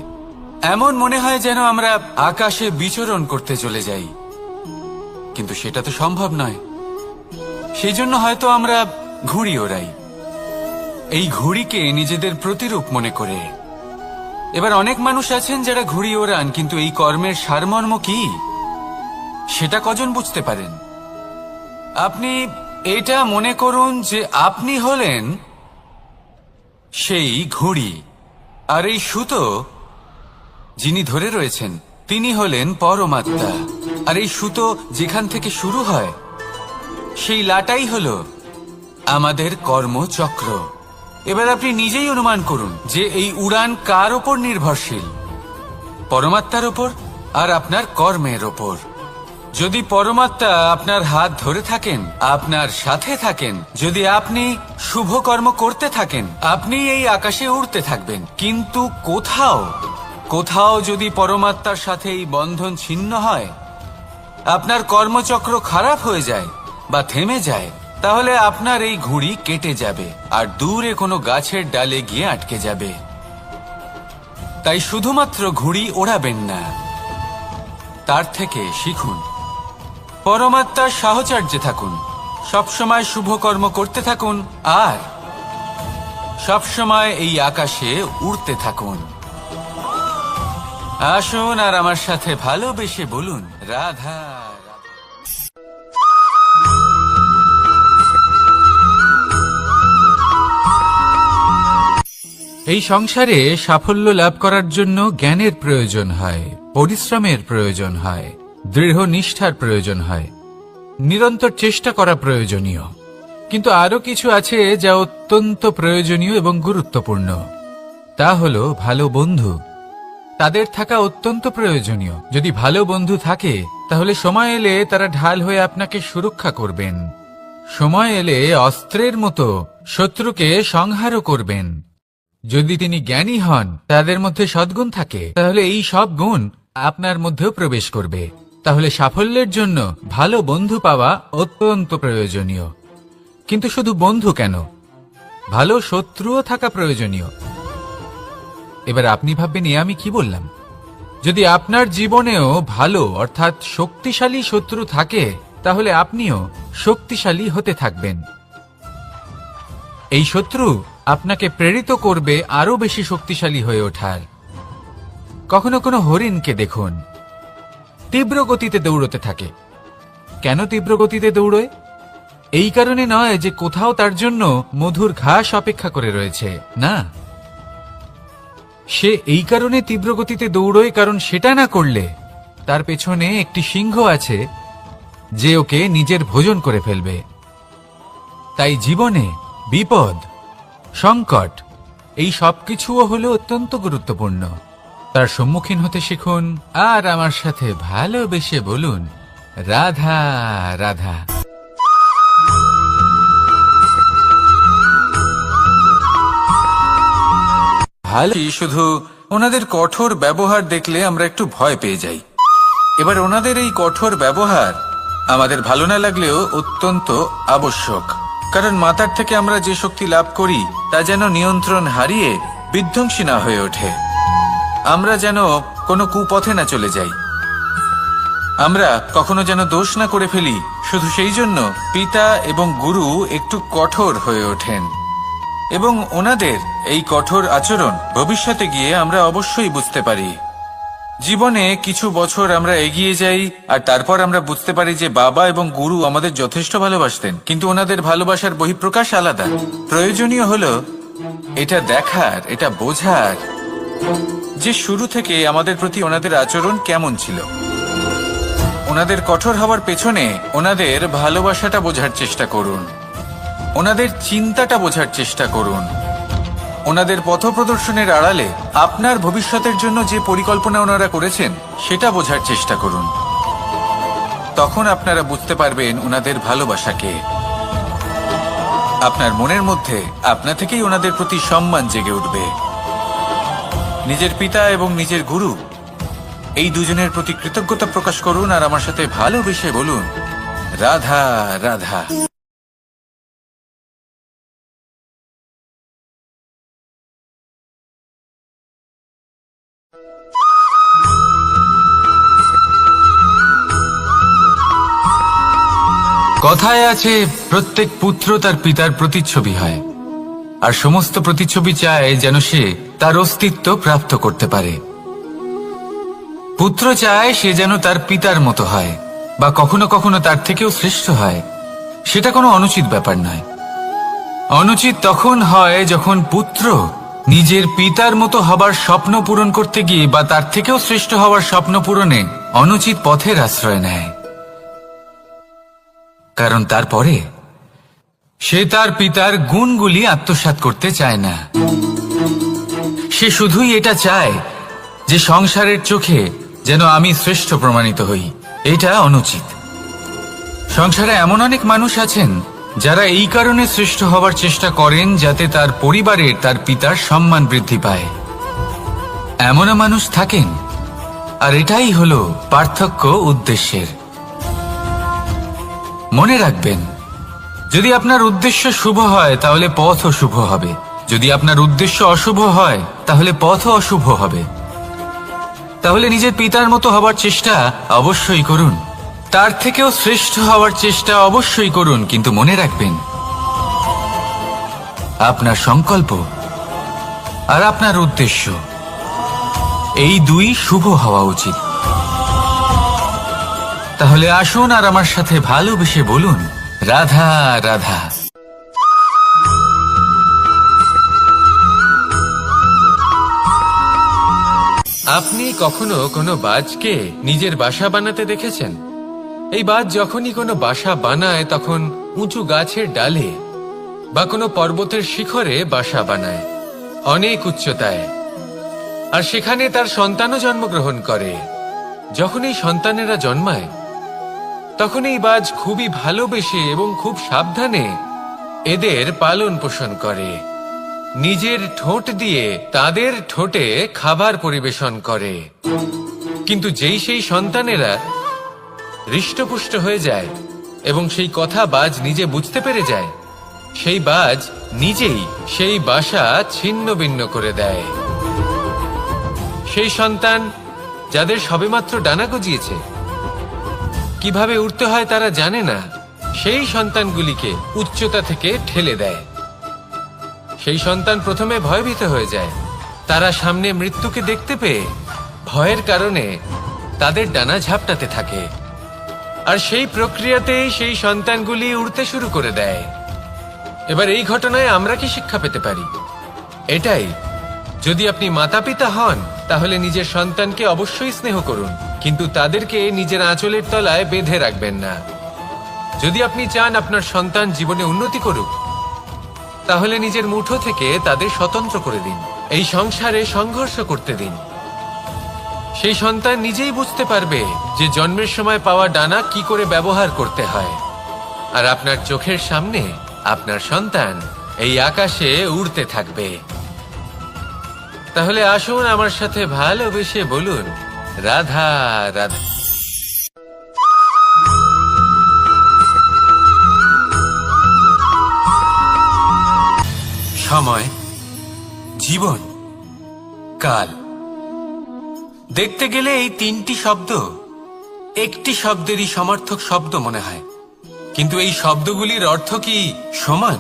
এমন মনে হয় যেন আমরা আকাশে বিচরণ করতে চলে যাই, কিন্তু সেটা তো সম্ভব নয়। সেই জন্য হয়তো আমরা ঘুড়ি ওড়াই, এই ঘুড়িকে নিজেদের প্রতিরূপ মনে করে। এবার অনেক মানুষ আছেন যারা ঘুড়ি ওড়ান, কিন্তু এই কর্মের সারমর্ম কি সেটা কজন বুঝতে পারেন? আপনি এটা মনে করুন যে আপনি হলেন সেই ঘুড়ি, আর এই সুতো যিনি ধরে রয়েছেন তিনি হলেন পরমাত্মা। আর এই সুতো যেখান থেকে শুরু হয়, সেই লাটাই হলো আমাদের কর্মচক্র। এবার আপনি নিজেই অনুমান করুন যে এই উড়ান কার ওপর নির্ভরশীল, পরমাত্মার ওপর আর আপনার কর্মের ওপর। যদি পরমাত্মা আপনার হাত ধরে থাকেন, আপনার সাথে থাকেন, যদি আপনি শুভ কর্ম করতে থাকেন, আপনি এই আকাশে উড়তে থাকবেন। কিন্তু কোথাও কোথাও যদি পরমাত্মার সাথে এই বন্ধন ছিন্ন হয়, আপনার কর্মচক্র খারাপ হয়ে যায় বা থেমে যায়, তাহলে আপনার এই ঘুড়ি কেটে যাবে আর দূরে কোনো গাছের ডালে গিয়ে আটকে যাবে। তাই শুধুমাত্র ঘুড়ি ওড়াবেন না, তার থেকে শিখুন, পরমাত্মার সাহচর্যে থাকুন, সবসময় শুভ কর্ম করতে থাকুন আর সবসময় এই আকাশে উড়তে থাকুন। আসুন আর আমার সাথে ভালোবেসে বলুন, রাধা। এই সংসারে সাফল্য লাভ করার জন্য জ্ঞানের প্রয়োজন হয়, পরিশ্রমের প্রয়োজন হয়, দৃঢ় নিষ্ঠার প্রয়োজন হয়, নিরন্তর চেষ্টা করা প্রয়োজনীয়। কিন্তু আরো কিছু আছে যা অত্যন্ত প্রয়োজনীয় এবং গুরুত্বপূর্ণ। তা হলো ভালো বন্ধু। তাদের থাকা অত্যন্ত প্রয়োজনীয়। যদি ভালো বন্ধু থাকে, তাহলে সময় এলে তারা ঢাল হয়ে আপনাকে সুরক্ষা করবেন। সময় এলে অস্ত্রের মতো শত্রুকে সংহারও করবেন। যদি তিনি জ্ঞানী হন, তাদের মধ্যে সদ্গুণ থাকে, তাহলে এই সব গুণ আপনার মধ্যেও প্রবেশ করবে। তাহলে সাফল্যের জন্য ভালো বন্ধু পাওয়া অত্যন্ত প্রয়োজনীয়। কিন্তু শুধু বন্ধু কেন, ভালো শত্রুও থাকা প্রয়োজনীয়। এবার আপনি ভাববেন, এ আমি কি বললাম? যদি আপনার জীবনেও ভালো অর্থাৎ শক্তিশালী শত্রু থাকে, তাহলে আপনিও শক্তিশালী হতে থাকবেন। এই শত্রু আপনাকে প্রেরিত করবে আরো বেশি শক্তিশালী হয়ে ওঠার। কখনো কোনো হরিণকে দেখুন, তীব্র গতিতে দৌড়তে থাকে। কেন তীব্র গতিতে দৌড়য়? এই কারণে নয় যে কোথাও তার জন্য মধুর ঘাস অপেক্ষা করে রয়েছে, না। সে এই কারণে তীব্র গতিতে দৌড়য় কারণ সেটা না করলে তার পেছনে একটি সিংহ আছে যে ওকে নিজের ভোজন করে ফেলবে। তাই জীবনে বিপদ, সংকট, এই সবকিছুও হলো অত্যন্ত গুরুত্বপূর্ণ। তার সম্মুখীন হতে শিখুন আর আমার সাথে ভালোবেসে বলুন, রাধা রাধা। ভালো, শুধু ওনাদের কঠোর ব্যবহার দেখলে আমরা একটু ভয় পেয়ে যাই। এবার ওনাদের এই কঠোর ব্যবহার আমাদের ভালো না লাগলেও অত্যন্ত আবশ্যক, কারণ মাতার থেকে আমরা যে শক্তি লাভ করি তা যেন নিয়ন্ত্রণ হারিয়ে বিধ্বংসী না হয়ে ওঠে। আমরা যেন কোনো কুপথে না চলে যাই, আমরা কখনো যেন দোষ না করে ফেলি। শুধু সেই জন্য পিতা এবং গুরু একটু কঠোর হয়ে ওঠেন, এবং ওনাদের এই কঠোর আচরণ ভবিষ্যতে গিয়ে আমরা অবশ্যই বুঝতে পারি। জীবনে কিছু বছর আমরা এগিয়ে যাই আর তারপর আমরা বুঝতে পারি যে বাবা এবং গুরু আমাদের যথেষ্ট ভালোবাসতেন, কিন্তু ওনাদের ভালোবাসার বহিঃপ্রকাশ আলাদা। প্রয়োজনীয় হলো এটা দেখার, এটা বোঝার যে শুরু থেকে আমাদের প্রতি ওনাদের আচরণ কেমন ছিল। ওনাদের কঠোর হওয়ার পেছনে ওনাদের ভালোবাসাটা বোঝার চেষ্টা করুন, ওনাদের চিন্তাটা বোঝার চেষ্টা করুন, ওনাদের পথপ্রদর্শনের আড়ালে আপনার ভবিষ্যতের জন্য যে পরিকল্পনা ওনারা করেছেন সেটা বোঝার চেষ্টা করুন। তখন আপনারা বুঝতে পারবেন ওনাদের ভালোবাসাকে। আপনার মনের মধ্যে আপনা থেকেই ওনাদের প্রতি সম্মান জেগে উঠবে। নিজের পিতা এবং নিজের গুরু এই দুজনের প্রতি কৃতজ্ঞতা প্রকাশ করুন আর আমার সাথে ভালোবেসে বলুন, রাধা রাধা। কথায় আছে, প্রত্যেক পুত্র তার পিতার প্রতিচ্ছবি হয়, আর সমস্ত প্রতিচ্ছবি চায় যেন সে তার অস্তিত্ব প্রাপ্ত করতে পারে। পুত্র চায় সে যেন তার পিতার মতো হয়, বা কখনো কখনো তার থেকেও শ্রেষ্ঠ হয়। সেটা কোনো অনুচিত ব্যাপার নয়। অনুচিত তখন হয় যখন পুত্র নিজের পিতার মতো হবার স্বপ্ন পূরণ করতে গিয়ে বা তার থেকেও শ্রেষ্ঠ হওয়ার স্বপ্ন পূরণে অনুচিত পথের আশ্রয় নেয়, কারণ তারপরে সে তার পিতার গুণগুলি আত্মসাৎ করতে চায় না। সে শুধুই এটা চায় যে সংসারের চোখে যেন আমি শ্রেষ্ঠ প্রমাণিত হই। এটা অনুচিত। সংসারে এমন অনেক মানুষ আছেন যারা এই কারণে শ্রেষ্ঠ হবার চেষ্টা করেন যাতে তার পরিবারের, তার পিতার সম্মান বৃদ্ধি পায়। এমনও মানুষ থাকেন, আর এটাই হলো পার্থক্য উদ্দেশ্যের। মনে রাখবেন, যদি আপনার উদ্দেশ্য শুভ হয় তাহলে পথও শুভ হবে, যদি আপনার উদ্দেশ্য অশুভ হয় তাহলে পথও অশুভ হবে। তাহলে নিজের পিতার মতো হবার চেষ্টা অবশ্যই করুন, তার থেকেও শ্রেষ্ঠ হওয়ার চেষ্টা অবশ্যই করুন, কিন্তু মনে রাখবেন আপনার সংকল্প আর আপনার উদ্দেশ্য এই দুই শুভ হওয়া উচিত। তাহলে আসুন আর আমার সাথে ভালোবেসে বলুন, রাধা রাধা। আপনি কখনো কোনো বাজকে নিজের বাসা বানাতে দেখেছেন? এই বাজ যখনই কোনো বাসা বানায় তখন উঁচু গাছের ডালে বা কোনো পর্বতের শিখরে বাসা বানায়, অনেক উচ্চতায়, আর সেখানে তার সন্তানও জন্মগ্রহণ করে। যখন এই সন্তানেরা জন্মায় তখন এই বাজ খুবই ভালোবেসে এবং খুব সাবধানে এদের পালন পোষণ করে। নিজের ঠোঁট দিয়ে তাদের ঠোঁটে খাবার পরিবেশন করে। কিন্তু যেই সেই সন্তানেরা হৃষ্টপুষ্ট হয়ে যায় এবং সেই কথা বাজ নিজে বুঝতে পেরে যায়, সেই বাজ নিজেই সেই বাসা ছিন্ন ভিন্ন করে দেয়। সেই সন্তান যাদের সবেমাত্র ডানা গজিয়েছে, কিভাবে উড়তে হয় তারা জানে না, সেই সন্তানগুলিকে উচ্চতা থেকে ঠেলে দেয়। সেই সন্তান প্রথমে ভয়ভীত হয়ে যায়। তারা সামনে মৃত্যুকে দেখতে পেয়ে ভয়ের কারণে তাদের ডানা ঝাপটাতে থাকে, আর সেই প্রক্রিয়াতেই সেই সন্তানগুলি উড়তে শুরু করে দেয়। এবার এই ঘটনায় আমরা কি শিক্ষা পেতে পারি? এটাই, যদি আপনি মাতা পিতা হন তাহলে নিজের সন্তানকে অবশ্যই স্নেহ করুন, কিন্তু তাদেরকে নিজের আঁচলের তলায় বেঁধে রাখবেন না। যদি আপনি চান আপনার সন্তান জীবনে উন্নতি করুক, তাহলে নিজের মুঠো থেকে তাদের স্বতন্ত্র করে দিন। এই সংসারে সংঘর্ষ করতে দিন। সেই সন্তান নিজেই বুঝতে পারবে যে জন্মের সময় পাওয়া ডানা কি করে ব্যবহার করতে হয়। আর আপনার চোখের সামনে আপনার সন্তান এই আকাশে উড়তে থাকবে। তাহলে আসুন আমার সাথে ভালোবেসে বলুন, রাধা রাধা। সময়, জীবন, কাল। দেখতে গেলে এই তিনটি শব্দ একটি শব্দেরই সমার্থক শব্দ মনে হয়, কিন্তু এই শব্দগুলির অর্থ কি সমান?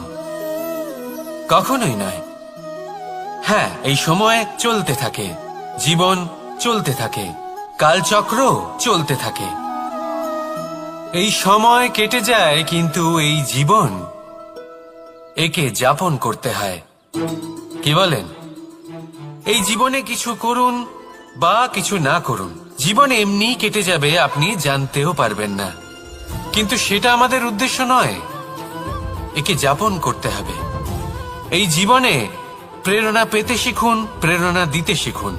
কখনোই নয়। হ্যাঁ, এই সময় চলতে থাকে, জীবন চলতে থাকে, কালচক্র চলতে থাকে। এই সময় কেটে যায়, কিন্তু এই জীবন একে যাপন করতে হয়। কি বলেন? এই জীবনে কিছু করুন বা কিছু না করুন, জীবন এমনি কেটে যাবে, আপনি জানতেও পারবেন না। কিন্তু সেটা আমাদের উদ্দেশ্য নয়, একে যাপন করতে হবে। এই জীবনে প্রেরণা পেতে শিখুন, প্রেরণা দিতে শিখুন,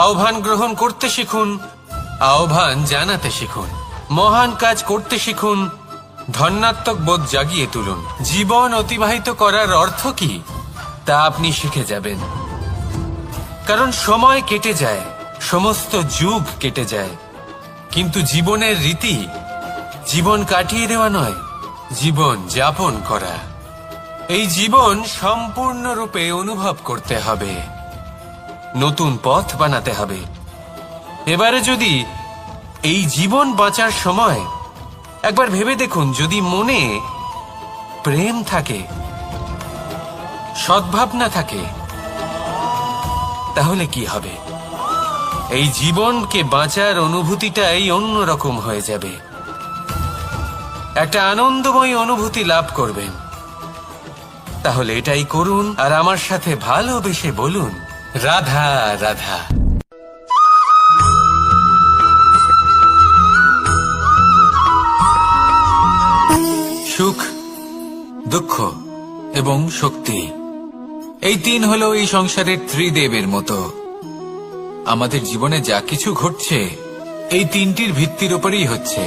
আহ্বান গ্রহণ করতে শিখুন, আহ্বান জানাতে শিখুন, মহান কাজ করতে শিখুন, ধন্যাত্মক বোধ জাগিয়ে তুলুন। জীবন অতিবাহিত করার অর্থ কি তা আপনি শিখে যাবেন। কারণ সময় কেটে যায়, সমস্ত যুগ কেটে যায়, কিন্তু জীবনের রীতি জীবন কাটিয়ে দেওয়া নয়, জীবন যাপন করা। এই জীবন সম্পূর্ণরূপে অনুভব করতে হবে, নতুন পথ বানাতে হবে। এবারে যদি এই জীবন বাঁচার সময় একবার ভেবে দেখুন, যদি মনে প্রেম থাকে, সদ্ভাবনা থাকে, তাহলে কি হবে? এই জীবনকে বাঁচার অনুভূতিটাই অন্যরকম হয়ে যাবে, একটা আনন্দময় অনুভূতি লাভ করবেন। তাহলে এটাই করুন আর আমার সাথে ভালোবেসে বলুন, রাধা রাধা। সুখ, দুঃখ এবং শক্তি, এই তিন হলো এই সংসারের ত্রিদেবের মতো। আমাদের জীবনে যা কিছু ঘটছে এই তিনটির ভিত্তির উপরেই হচ্ছে।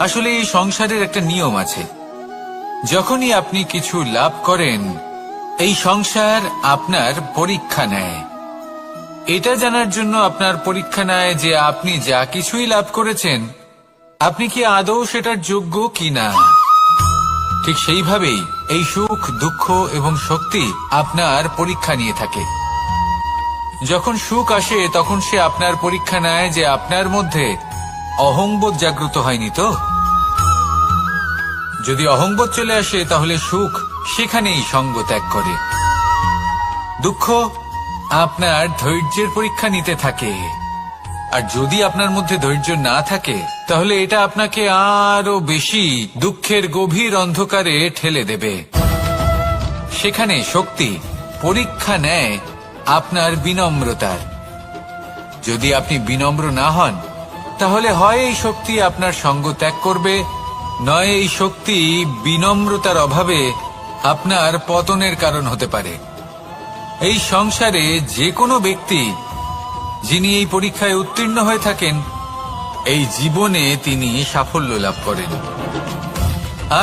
আসলে এই সংসারের একটা নিয়ম আছে, যখনই আপনি কিছু লাভ করেন এই সংসার আপনার পরীক্ষা নেয়। এটা জানার জন্য আপনার পরীক্ষা নেয় যে আপনি যা কিছুই লাভ করেছেন আপনি কি আদৌ সেটার যোগ্য কিনা। ঠিক সেইভাবেই এই সুখ, দুঃখ এবং শক্তি আপনার পরীক্ষা নিয়ে থাকে। যখন সুখ আসে তখন সে আপনার পরীক্ষা নেয় যে আপনার মধ্যে অহংবোধ জাগ্রত হয়নি তো। যদি অহংবোধ চলে আসে তাহলে সুখ সেখানেই সঙ্গ ত্যাগ করে। দুঃখ আপনার ধৈর্যের পরীক্ষা নিতে থাকে, আর যদি আপনার মধ্যে ধৈর্য না থাকে তাহলে এটা আপনাকে আরো বেশি দুঃখের গভীর অন্ধকারে ঠেলে দেবে। সেখানে শক্তি পরীক্ষা নেয় আপনার বিনম্রতার। যদি আপনি বিনম্র না হন তাহলে হয় এই শক্তি আপনার সঙ্গ ত্যাগ করবে, নয় এই শক্তি বিনম্রতার অভাবে আপনার পতনের কারণ হতে পারে। এই সংসারে যে কোনো ব্যক্তি যিনি এই পরীক্ষায় উত্তীর্ণ হয়ে থাকেন এই জীবনে তিনি সাফল্য লাভ করেন।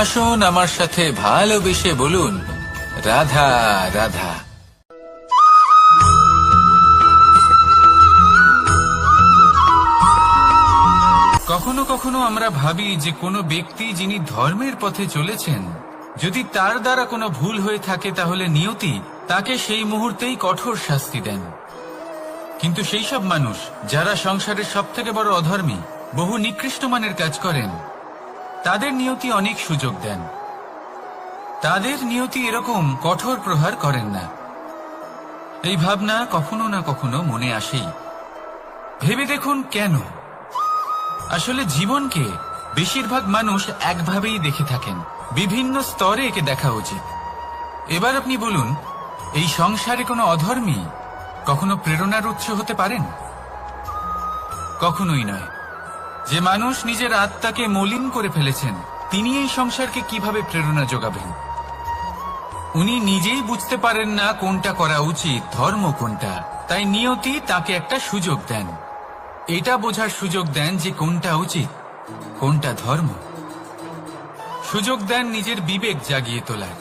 আসুন আমার সাথে ভালোবেসে বলুন, রাধা রাধা। কখনো কখনো আমরা ভাবি যে কোনো ব্যক্তি যিনি ধর্মের পথে চলেছেন, যদি তার দ্বারা কোনো ভুল হয়ে থাকে তাহলে নিয়তি তাকে সেই মুহূর্তেই কঠোর শাস্তি দেন। কিন্তু সেই সব মানুষ যারা সংসারের সবথেকে বড় অধর্মী, বহু নিকৃষ্ট মানের কাজ করেন, তাদের নিয়তি অনেক সুযোগ দেন। তাদের নিয়তি এরকম কঠোর প্রহার করেন না। এই ভাবনা কখনো না কখনো মনে আসেই। ভেবে দেখুন কেন? আসলে জীবনকে বেশিরভাগ মানুষ একভাবেই দেখে থাকেন, বিভিন্ন স্তরে একে দেখা উচিত। এবার আপনি বলুন, এই সংসারে কোনো অধর্মী কখনো প্রেরণার উৎস হতে পারেন? কখনোই নয়। যে মানুষ নিজের আত্মাকে মলিন করে ফেলেছেন তিনি এই সংসারকে কিভাবে প্রেরণা যোগাবেন? উনি নিজেই বুঝতে পারেন না কোনটা করা উচিত, ধর্ম কোনটা। তাই নিয়তি তাকে একটা সুযোগ দেন, এটা বোঝার সুযোগ দেন যে কোনটা উচিত, কোনটা ধর্ম। সুযোগ দেন নিজের বিবেক জাগিয়ে তোলার,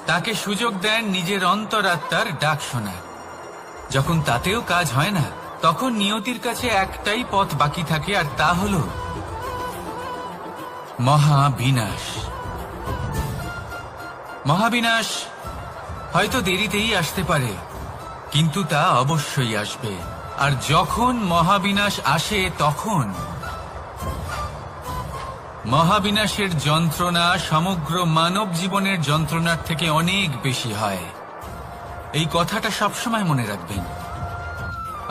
তাকে সুযোগ দেন নিজের অন্তরাত্মার ডাক শোনার। যখন তাতেও কাজ হয় না, তখন নিয়তির কাছে একটাই পথ বাকি থাকে, আর তা হল মহাবিনাশ। মহাবিনাশ হয়তো দেরিতেই আসতে পারে, কিন্তু তা অবশ্যই আসবে। আর যখন মহাবিনাশ আসে, তখন মহাবিনাশের যন্ত্রণা সমগ্র মানব জীবনের যন্ত্রণার থেকে অনেক বেশি হয়। এই কথাটা সবসময় মনে রাখবেন।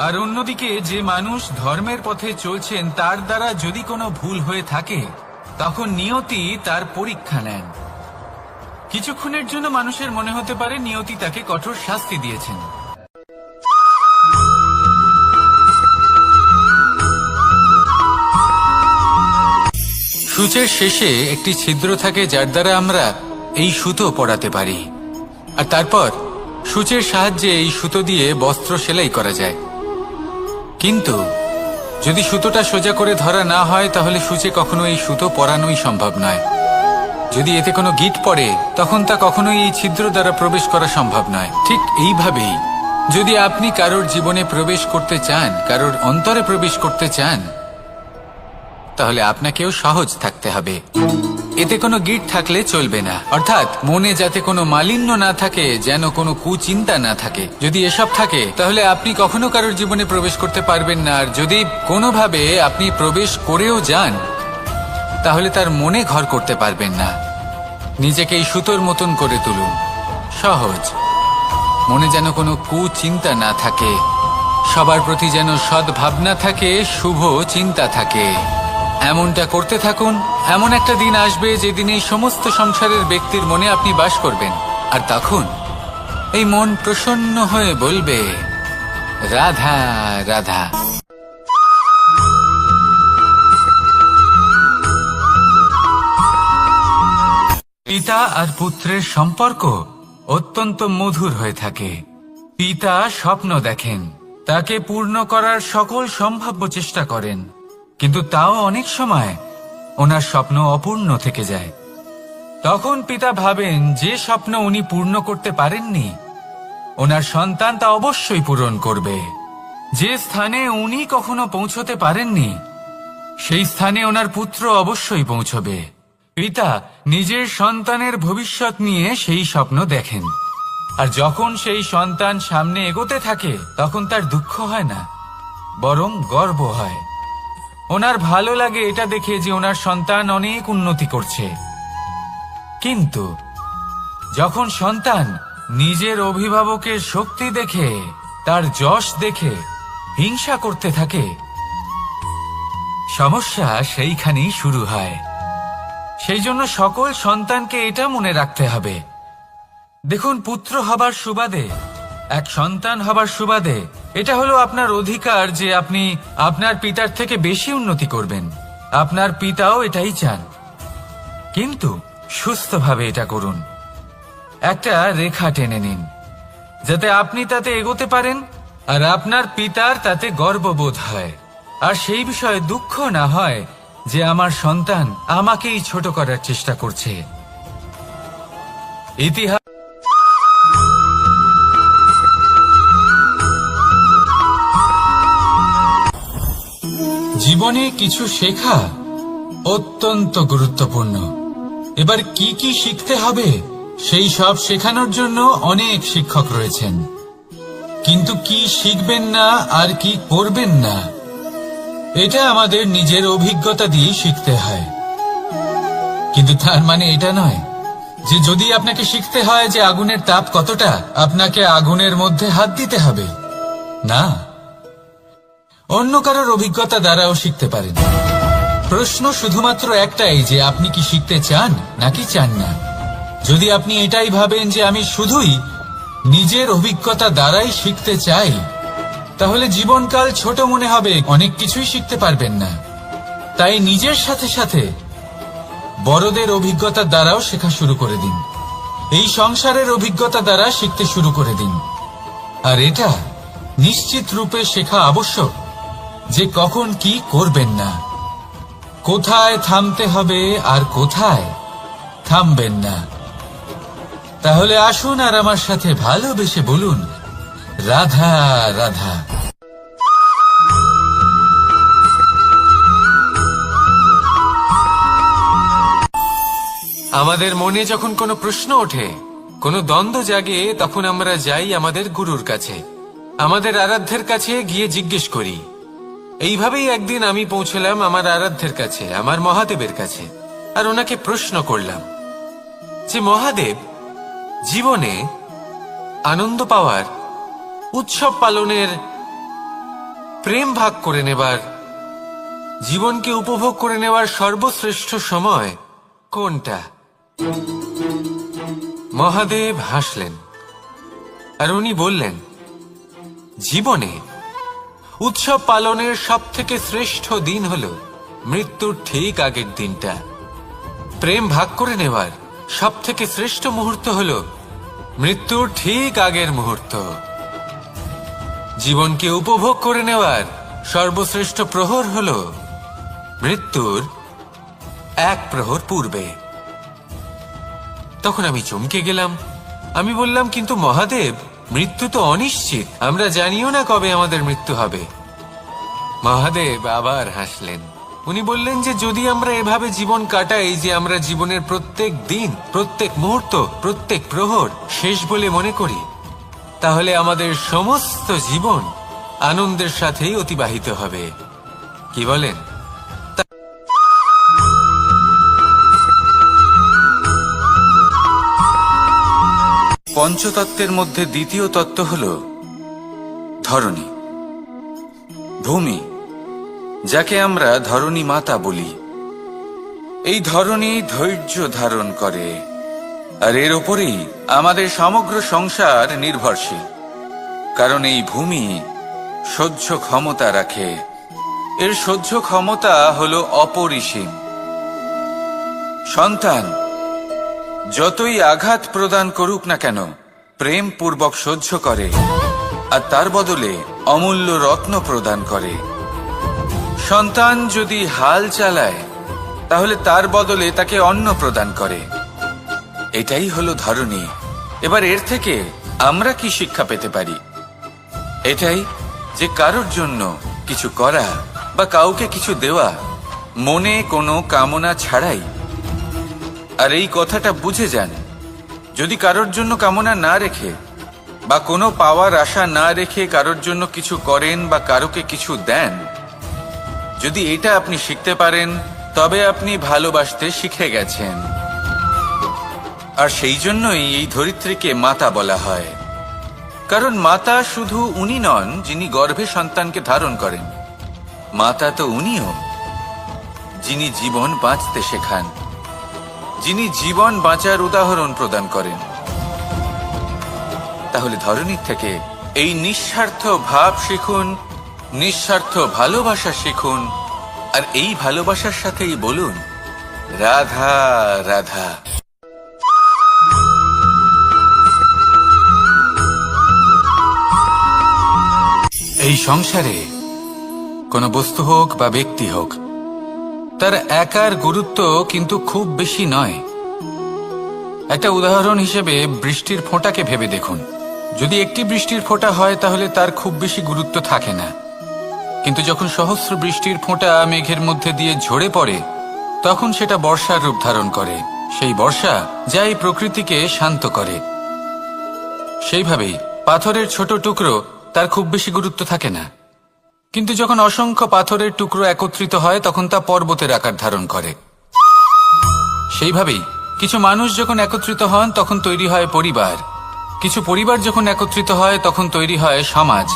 আর অন্যদিকে যে মানুষ ধর্মের পথে চলছেন, তার দ্বারা যদি কোনো ভুল হয়ে থাকে, তখন নিয়তি তার পরীক্ষা নেন। কিছুক্ষণের জন্য মানুষের মনে হতে পারে নিয়তি তাকে কঠোর শাস্তি দিয়েছেন। সূচের শেষে একটি ছিদ্র থাকে, যার দ্বারা আমরা এই সুতো পরাতে পারি। আর তারপর সূচের সাহায্যে এই সুতো দিয়ে বস্ত্র সেলাই করা যায়। কিন্তু যদি সুতোটা সোজা করে ধরা না হয়, তাহলে সূচে কখনো এই সুতো পরানোই সম্ভব নয়। যদি এতে কোনো গিঁট পড়ে, তখন তা কখনোই এই ছিদ্র দ্বারা প্রবেশ করা সম্ভব নয়। ঠিক এইভাবেই যদি আপনি কারোর জীবনে প্রবেশ করতে চান, কারোর অন্তরে প্রবেশ করতে চান, তাহলে আপনাকেও সহজ থাকতে হবে। এতে কোনো গিঁট থাকলে চলবে না, অর্থাৎ মনে যাতে কোনো মালিন্য না থাকে, যেন কোনো কুচিন্তা না থাকে। যদি এসব থাকে, তাহলে আপনি কখনো কারোর জীবনে প্রবেশ করতে পারবেন না। আর যদি কোনোভাবে আপনি প্রবেশ করেও যান, তাহলে তার মনে ঘর করতে পারবেন না। নিজেকে এই সুতোর মতন করে তুলুন, সহজ। মনে যেন কোনো কুচিন্তা না থাকে, সবার প্রতি যেন সদ্ভাবনা থাকে, শুভ চিন্তা থাকে। এমনটা করতে থাকুন। এমন একটা দিন আসবে যেদিন এই সমস্ত সংসারের ব্যক্তির মনে আপনি বাস করবেন, আর তখন এই মন প্রসন্ন হয়ে বলবে, রাধা রাধা। পিতা আর পুত্রের সম্পর্ক অত্যন্ত মধুর হয়ে থাকে। পিতা স্বপ্ন দেখেন, তাকে পূর্ণ করার সকল সম্ভাব্য চেষ্টা করেন, কিন্তু তাও অনেক সময় ওনার স্বপ্ন অপূর্ণ থেকে যায়। তখন পিতা ভাবেন যে স্বপ্ন উনি পূর্ণ করতে পারেননি, ওনার সন্তান তা অবশ্যই পূরণ করবে। যে স্থানে উনি কখনো পৌঁছতে পারেননি, সেই স্থানে ওনার পুত্র অবশ্যই পৌঁছবে। পিতা নিজের সন্তানের ভবিষ্যৎ নিয়ে সেই স্বপ্ন দেখেন, আর যখন সেই সন্তান সামনে এগোতে থাকে, তখন তার দুঃখ হয় না, বরং গর্ব হয়। ওনার ভালো লাগে এটা দেখে যে ওনার সন্তান অনেক উন্নতি করছে। কিন্তু যখন সন্তান নিজের অভিভাবকের শক্তি দেখে, তার যশ দেখে হিংসা করতে থাকে, সমস্যা সেইখানেই শুরু হয়। সেই জন্য সকল সন্তানকে এটা মনে রাখতে হবে। দেখুন, পুত্র হবার সুবাদে, এক সন্তান হবার সুবাদে, এটা হলো আপনার অধিকার যে আপনি আপনার পিতার থেকে বেশি উন্নতি করবেন। আপনার পিতাও এটাই চান, কিন্তু সুস্থভাবে এটা করুন। একটা রেখা টেনে নিন, যাতে আপনি তাতে এগোতে পারেন, আর আপনার পিতার তাতে গর্ববোধ হয়, আর সেই বিষয়ে দুঃখ না হয় যে আমার সন্তান আমাকেই ছোট করার চেষ্টা করছে। ইতিহাস জীবনে কিছু শেখা অত্যন্ত গুরুত্বপূর্ণ। এবার কি কি শিখতে হবে, সেই সব শেখানোর জন্য অনেক শিক্ষক রয়েছেন, কিন্তু কি শিখবেন না আর কি করবেন না, এটা আমাদের নিজের অভিজ্ঞতা দিয়ে শিখতে হয়। কিন্তু তার মানে এটা নয় যে যদি আপনাকে শিখতে হয় যে আগুনের তাপ কতটা, আপনাকে আগুনের মধ্যে হাত দিতে হবে। না, অন্য কারোর অভিজ্ঞতা দ্বারাও শিখতে পারেন। প্রশ্ন শুধুমাত্র একটাই যে আপনি কি শিখতে চান নাকি চান না। যদি আপনি এটাই ভাবেন যে আমি শুধুই নিজের অভিজ্ঞতা দ্বারাই শিখতে চাই, তাহলে জীবনকাল ছোট মনে হবে, অনেক কিছুই শিখতে পারবেন না। তাই নিজের সাথে সাথে বড়দের অভিজ্ঞতা দ্বারাও শেখা শুরু করে দিন। এই সংসারের অভিজ্ঞতা দ্বারা শিখতে শুরু করে দিন। আর এটা নিশ্চিত রূপে শেখা আবশ্যক যে কখন কি করবেন না, কোথায় থামতে হবে আর কোথায় থামবেন না। তাহলে আসুন আর আমার সাথে ভালোবেসে বলুন, রাধা রাধা। আমাদের মনে যখন কোনো প্রশ্ন ওঠে, কোনো দ্বন্দ্ব জাগে, তখন আমরা যাই আমাদের গুরুর কাছে, আমাদের আরাধ্যের কাছে গিয়ে জিজ্ঞেস করি। এইভাবেই একদিন আমি পৌঁছলাম আমার আরাধ্যের কাছে, আমার মহাদেবের কাছে, আর ওনাকে প্রশ্ন করলাম যে মহাদেব, জীবনে আনন্দ পাওয়ার, উৎসব পালনের, প্রেম ভাগ করে নেবার, জীবনকে উপভোগ করে নেওয়ার সর্বশ্রেষ্ঠ সময় কোনটা? মহাদেব হাসলেন আর উনি বললেন, জীবনে উৎসব পালনের সবথেকে শ্রেষ্ঠ দিন হল মৃত্যুর ঠিক আগের দিনটা। প্রেম ভাগ করে নেওয়ার সবথেকে শ্রেষ্ঠ মুহূর্ত হল মৃত্যুর ঠিক আগের মুহূর্ত। জীবনকে উপভোগ করে নেওয়ার সর্বশ্রেষ্ঠ প্রহর হল মৃত্যুর এক প্রহর পূর্বে। তখন আমি চমকে গেলাম। আমি বললাম, কিন্তু মহাদেব, মৃত্যু তো অনিশ্চিত, আমরা জানিও না কবে আমাদের মৃত্যু হবে। মহাদেব আবার হাসলেন। উনি বললেন যে যদি আমরা এভাবে জীবন কাটাই যে আমরা জীবনের প্রত্যেক দিন, প্রত্যেক মুহূর্ত, প্রত্যেক প্রহর শেষ বলে মনে করি, তাহলে আমাদের সমস্ত জীবন আনন্দের সাথেই অতিবাহিত হবে। কি বলেন? পঞ্চতত্ত্বের মধ্যে দ্বিতীয় তত্ত্ব হল ধরণী, ভূমি, যাকে আমরা ধরণী মাতা বলি। এই ধরণী ধৈর্য ধারণ করে, আর এর ওপরেই আমাদের সমগ্র সংসার নির্ভরশীল। কারণ এই ভূমি সহ্য ক্ষমতা রাখে, এর সহ্য ক্ষমতা হল অপরিসীম। সন্তান যতই আঘাত প্রদান করুক না কেন, প্রেম পূর্বক সহ্য করে, আর তার বদলে অমূল্য রত্ন প্রদান করে। সন্তান যদি হাল চালায়, তাহলে তার বদলে তাকে অন্ন প্রদান করে। এটাই হলো ধরণী। এবার এর থেকে আমরা কি শিক্ষা পেতে পারি? এটাই যে কারোর জন্য কিছু করা বা কাউকে কিছু দেওয়া মনে কোনো কামনা ছাড়াই। আর এই কথাটা বুঝে যান, যদি কারোর জন্য কামনা না রেখে বা কোনো পাওয়ার আশা না রেখে কারোর জন্য কিছু করেন বা কারোকে কিছু দেন, যদি এটা আপনি শিখতে পারেন, তবে আপনি ভালোবাসতে শিখে গেছেন। আর সেই জন্যই এই ধরিত্রীকে মাতা বলা হয়। কারণ মাতা শুধু উনি নন যিনি গর্ভে সন্তানকে ধারণ করেন, মাতা তো উনিও যিনি জীবন বাঁচতে শেখান, যিনি জীবন বাঁচার উদাহরণ প্রদান করেন। তাহলে ধরণীর থেকে এই নিঃস্বার্থ ভাব শিখুন, নিঃস্বার্থ ভালোবাসা শিখুন, আর এই ভালোবাসার সাথেই বলুন, রাধা রাধা। এই সংসারে কোনো বস্তু হোক বা ব্যক্তি হোক, তার একার গুরুত্ব কিন্তু খুব বেশি নয়। একটা উদাহরণ হিসেবে বৃষ্টির ফোঁটাকে ভেবে দেখুন। যদি একটি বৃষ্টির ফোঁটা হয় তাহলে তার খুব বেশি গুরুত্ব থাকে না, কিন্তু যখন সহস্র বৃষ্টির ফোঁটা মেঘের মধ্যে দিয়ে ঝরে পড়ে, তখন সেটা বর্ষার রূপ ধারণ করে। সেই বর্ষা যা এই প্রকৃতিকে শান্ত করে। সেইভাবেই পাথরের ছোট টুকরো, তার খুব বেশি গুরুত্ব থাকে না, কিন্তু যখন অসংখ্য পাথরের টুকরো একত্রিত হয় তখন তা পর্বতের আকার ধারণ করে। সেইভাবেই কিছু মানুষ যখন একত্রিত হন তখন তৈরি হয় পরিবার, কিছু পরিবার যখন একত্রিত হয় তখন তৈরি হয় সমাজ,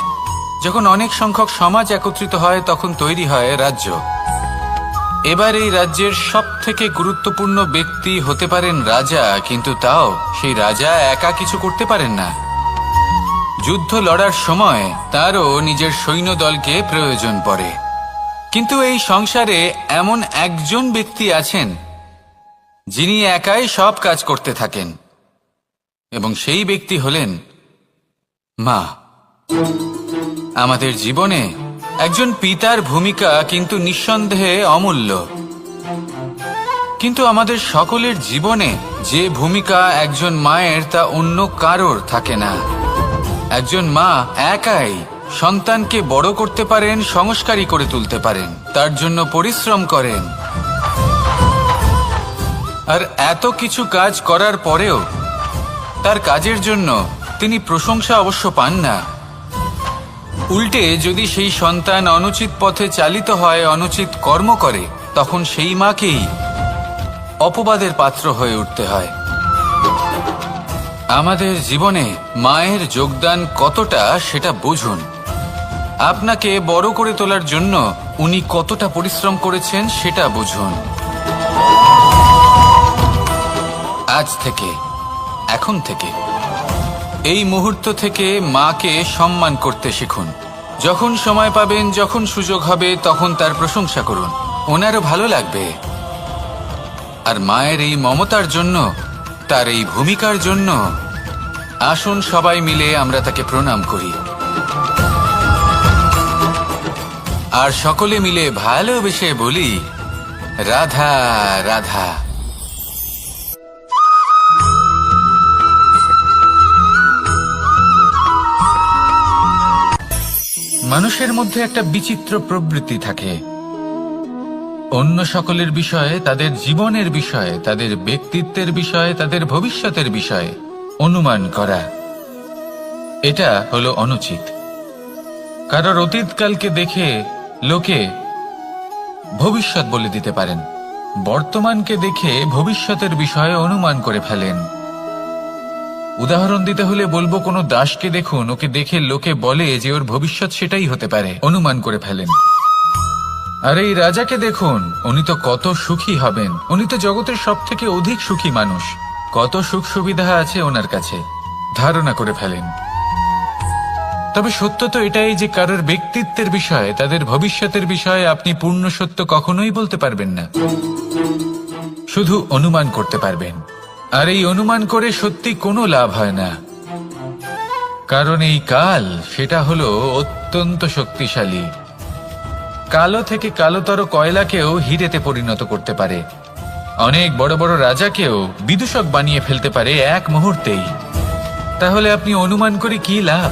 যখন অনেক সংখ্যক সমাজ একত্রিত হয় তখন তৈরি হয় রাজ্য। এবার এই রাজ্যের সবথেকে গুরুত্বপূর্ণ ব্যক্তি হতে পারেন রাজা, কিন্তু তাও সেই রাজা একা কিছু করতে পারেন না। যুদ্ধ লড়ার সময় তারও নিজের সৈন্যদলকে প্রয়োজন পড়ে। কিন্তু এই সংসারে এমন একজন ব্যক্তি আছেন যিনি একাই সব কাজ করতে থাকেন, এবং সেই ব্যক্তি হলেন মা। আমাদের জীবনে একজন পিতার ভূমিকা কিন্তু নিঃসন্দেহে অমূল্য, কিন্তু আমাদের সকলের জীবনে যে ভূমিকা একজন মায়ের তা অন্য কারোর থাকে না। একজন মা একাই সন্তানকে বড় করতে পারেন, সংস্কারী করে তুলতে পারেন, তার জন্য পরিশ্রম করেন। আর এত কিছু কাজ করার পরেও তার কাজের জন্য তিনি প্রশংসা অবশ্য পান না। উল্টে যদি সেই সন্তান অনুচিত পথে চালিত হয়, অনুচিত কর্ম করে, তখন সেই মাকেই অপবাদের পাত্র হয়ে উঠতে হয়। আমাদের জীবনে মায়ের যোগদান কতটা সেটা বুঝুন। আপনাকে বড় করে তোলার জন্য উনি কতটা পরিশ্রম করেছেন সেটা বুঝুন। আজ থেকে, এখন থেকে, এই মুহূর্ত থেকে মাকে সম্মান করতে শিখুন। যখন সময় পাবেন, যখন সুযোগ হবে, তখন তার প্রশংসা করুন, ওনারও ভালো লাগবে। আর মায়ের এই মমতার জন্য, তার এই ভূমিকার জন্য আসুন সবাই মিলে আমরা তাকে প্রণাম করি, আর সকলে মিলে ভালোবেসে বলি, রাধা রাধা। মানুষের মধ্যে একটা বিচিত্র প্রবৃত্তি থাকে, অন্য সকলের বিষয়ে, তাদের জীবনের বিষয়ে, তাদের ব্যক্তিত্বের বিষয়ে, তাদের ভবিষ্যতের বিষয়ে অনুমান করা। এটা হলো অনুচিত। কারোর অতীতকালকে দেখে লোকে ভবিষ্যৎ বলে দিতে পারেন, বর্তমানকে দেখে ভবিষ্যতের বিষয়ে অনুমান করে ফেলেন। উদাহরণ দিতে হলে বলবো, কোনো দাসকে দেখুন, ওকে দেখে লোকে বলে যে ওর ভবিষ্যৎ সেটাই হতে পারে, অনুমান করে ফেলেন। আর এই রাজাকে দেখুন, উনি তো কত সুখী হবেন, উনি তো জগতের সব থেকে অধিক সুখী মানুষ, কত সুখ সুবিধা আছে ওনার কাছে, ধারণা করে ফেলেন। তবে সত্য তো এটাই যে কারোর ব্যক্তিত্বের বিষয়ে, তাদের ভবিষ্যতের বিষয়ে আপনি পূর্ণ সত্য কখনোই বলতে পারবেন না, শুধু অনুমান করতে পারবেন। আর এই অনুমান করে সত্যি কোনো লাভ হয় না, কারণ এই কাল সেটা হলো অত্যন্ত শক্তিশালী। কালো থেকে কালোতর কয়লাকেও হিরেতে পরিণত করতে পারে, অনেক বড় বড় রাজাকেও বিদূষক বানিয়ে ফেলতে পারে এক মুহূর্তেই। তাহলে আপনি অনুমান করে কি লাভ?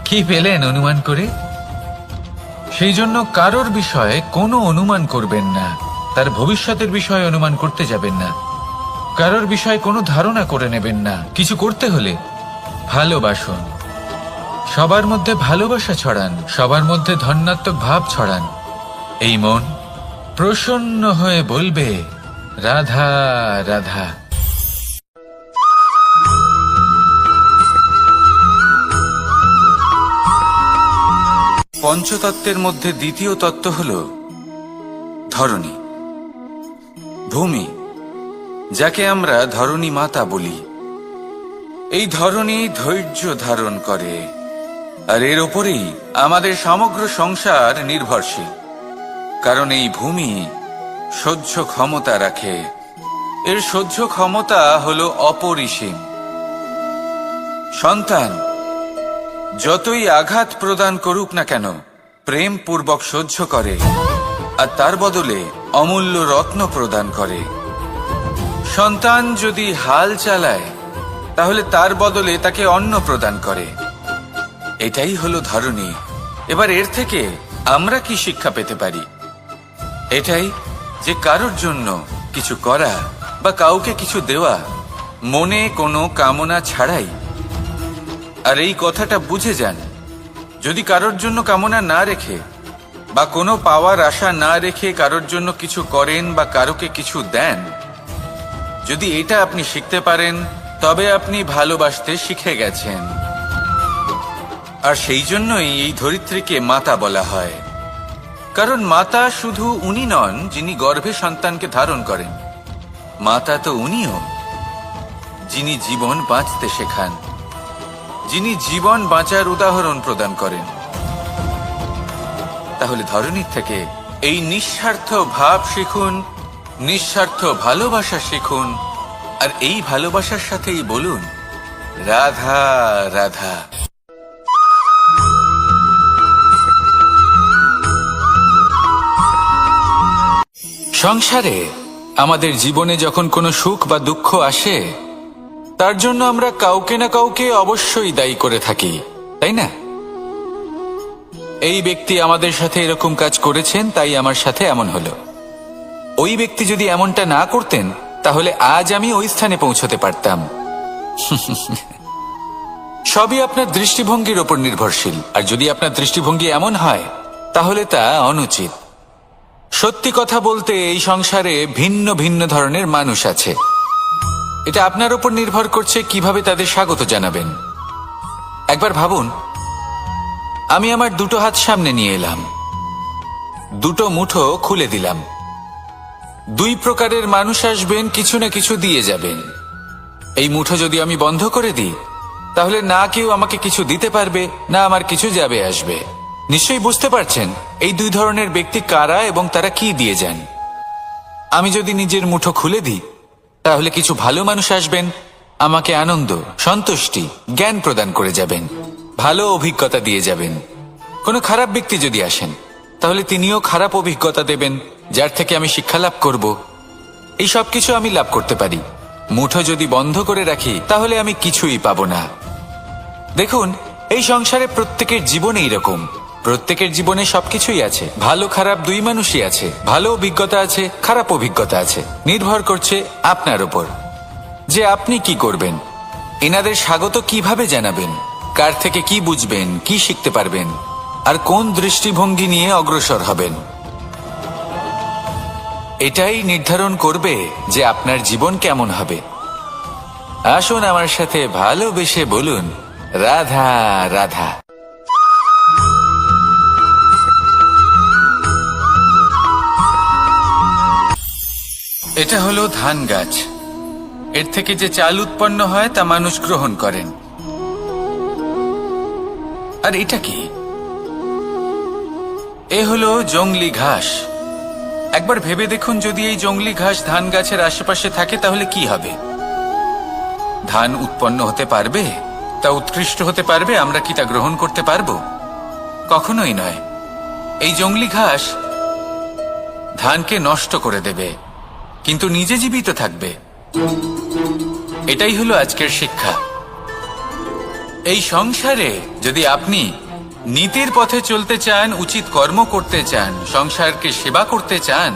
কি পেলেন অনুমান করে? সেই জন্য কারোর বিষয়ে কোনো অনুমান করবেন না, তার ভবিষ্যতের বিষয়ে অনুমান করতে যাবেন না, কারোর বিষয়ে কোনো ধারণা করে নেবেন না। কিছু করতে হলে ভালোবাসুন, সবার মধ্যে ভালোবাসা ছড়ান, সবার মধ্যে ধন্যাত্মক ভাব ছড়ান। এই মন প্রসন্ন হয়ে বলবে, রাধা রাধা। পঞ্চতত্ত্বের মধ্যে দ্বিতীয় তত্ত্ব হল ধরণী, ভূমি, যাকে আমরা ধরণী মাতা বলি। এই ধরণী ধৈর্য ধারণ করে, আর এর ওপরেই আমাদের সমগ্র সংসার নির্ভরশীল। কারণ এই ভূমি সহ্য ক্ষমতা রাখে, এর সহ্য ক্ষমতা হলো অপরিসীম। সন্তান যতই আঘাত প্রদান করুক না কেন, প্রেম পূর্বক সহ্য করে, আর তার বদলে অমূল্য রত্ন প্রদান করে। সন্তান যদি হাল চালায়, তাহলে তার বদলে তাকে অন্ন প্রদান করে। এটাই হলো ধরণী। এবার এর থেকে আমরা কি শিক্ষা পেতে পারি? এটাই যে কারোর জন্য কিছু করা বা কাউকে কিছু দেওয়া মনে কোনো কামনা ছাড়াই। আর এই কথাটা বুঝে যান, যদি কারোর জন্য কামনা না রেখে বা কোনো পাওয়ার আশা না রেখে কারোর জন্য কিছু করেন বা কারোকে কিছু দেন, যদি এটা আপনি শিখতে পারেন, তবে আপনি ভালোবাসতে শিখে গেছেন। আর সেই জন্যই এই ধরিত্রীকে মাতা বলা হয়। কারণ মাতা শুধু উনি নন যিনি গর্ভে সন্তানকে ধারণ করেন, মাতা তো উনিও যিনি জীবন বাঁচতে শেখান, যিনি জীবন বাঁচার উদাহরণ প্রদান করেন। তাহলে ধরণীর থেকে এই নিঃস্বার্থ ভাব শিখুন, নিঃস্বার্থ ভালোবাসা শিখুন, আর এই ভালোবাসার সাথেই বলুন, রাধা রাধা। সংসারে আমাদের জীবনে যখন কোনো সুখ বা দুঃখ আসে, তার জন্য আমরা কাউকে না কাউকে অবশ্যই দায়ী করে থাকি, তাই না? এই ব্যক্তি আমাদের সাথে এরকম কাজ করেছেন, তাই আমার সাথে এমন হলো। ওই ব্যক্তি যদি এমনটা না করতেন, তাহলে আজ আমি ওই স্থানে পৌঁছতে পারতাম। সবই আপনার দৃষ্টিভঙ্গির ওপর নির্ভরশীল, আর যদি আপনার দৃষ্টিভঙ্গি এমন হয়, তাহলে তা অনুচিত। সত্যি কথা বলতে, এই সংসারে ভিন্ন ভিন্ন ধরনের মানুষ আছে। এটা আপনার উপর নির্ভর করছে কিভাবে তাদের স্বাগত জানাবেন। একবার ভাবুন, আমি আমার দুটো হাত সামনে নিয়ে এলাম, দুটো মুঠো খুলে দিলাম। দুই প্রকারের মানুষ আসবেন, কিছু না কিছু দিয়ে যাবেন। এই মুঠো যদি আমি বন্ধ করে দিই, তাহলে না কেউ আমাকে কিছু দিতে পারবে, না আমার কিছু যাবে আসবে। নিশ্চয়ই বুঝতে পারছেন এই দুই ধরনের ব্যক্তি কারা এবং তারা কি দিয়ে যান। আমি যদি নিজের মুঠো খুলে দিই, তাহলে কিছু ভালো মানুষ আসবেন, আমাকে আনন্দ, সন্তুষ্টি, জ্ঞান প্রদান করে যাবেন, ভালো অভিজ্ঞতা দিয়ে যাবেন। কোনো খারাপ ব্যক্তি যদি আসেন, তাহলে তিনিও খারাপ অভিজ্ঞতা দেবেন, যার থেকে আমি শিক্ষা লাভ করব। এই সব কিছু আমি লাভ করতে পারি। মুঠো যদি বন্ধ করে রাখি, তাহলে আমি কিছুই পাবো না। দেখুন, এই সংসারে প্রত্যেকের জীবনে এইরকম। প্রত্যেকের জীবনে সবকিছুই আছে, ভালো খারাপ দুই মানুষই আছে। ভালো অভিজ্ঞতা আছে, খারাপ অভিজ্ঞতা আছে। নির্ভর করছে আপনার উপর যে আপনি কি করবেন, এনাদের স্বাগত কিভাবে জানাবেন, কার থেকে কি বুঝবেন, কি শিখতে পারবেন, আর কোন দৃষ্টিভঙ্গি নিয়ে অগ্রসর হবেন। এটাই নির্ধারণ করবে যে আপনার জীবন কেমন হবে। আসুন আমার সাথে ভালোবেসে বলুন, রাধা রাধা। এটা হলো ধান গাছ। এর থেকে যে চাল উৎপন্ন হয় তা মানুষ গ্রহণ করেন। আর এটা কি? এ হলো জংলি ঘাস। একবার ভেবে দেখুন, যদি এই জংলি ঘাস ধান গাছের আশেপাশে থাকে, তাহলে কি হবে? ধান উৎপন্ন হতে পারবে? তা উৎকৃষ্ট হতে পারবে? আমরা কি তা গ্রহণ করতে পারবো? কখনোই নয়। এই জংলি ঘাস ধানকে নষ্ট করে দেবে, কিন্তু নিজে জীবিত থাকবে। এটাই হলো আজকের শিক্ষা। এই সংসারে যদি আপনি নীতির পথে চলতে চান, উচিত কর্ম করতে চান, সংসারকে সেবা করতে চান,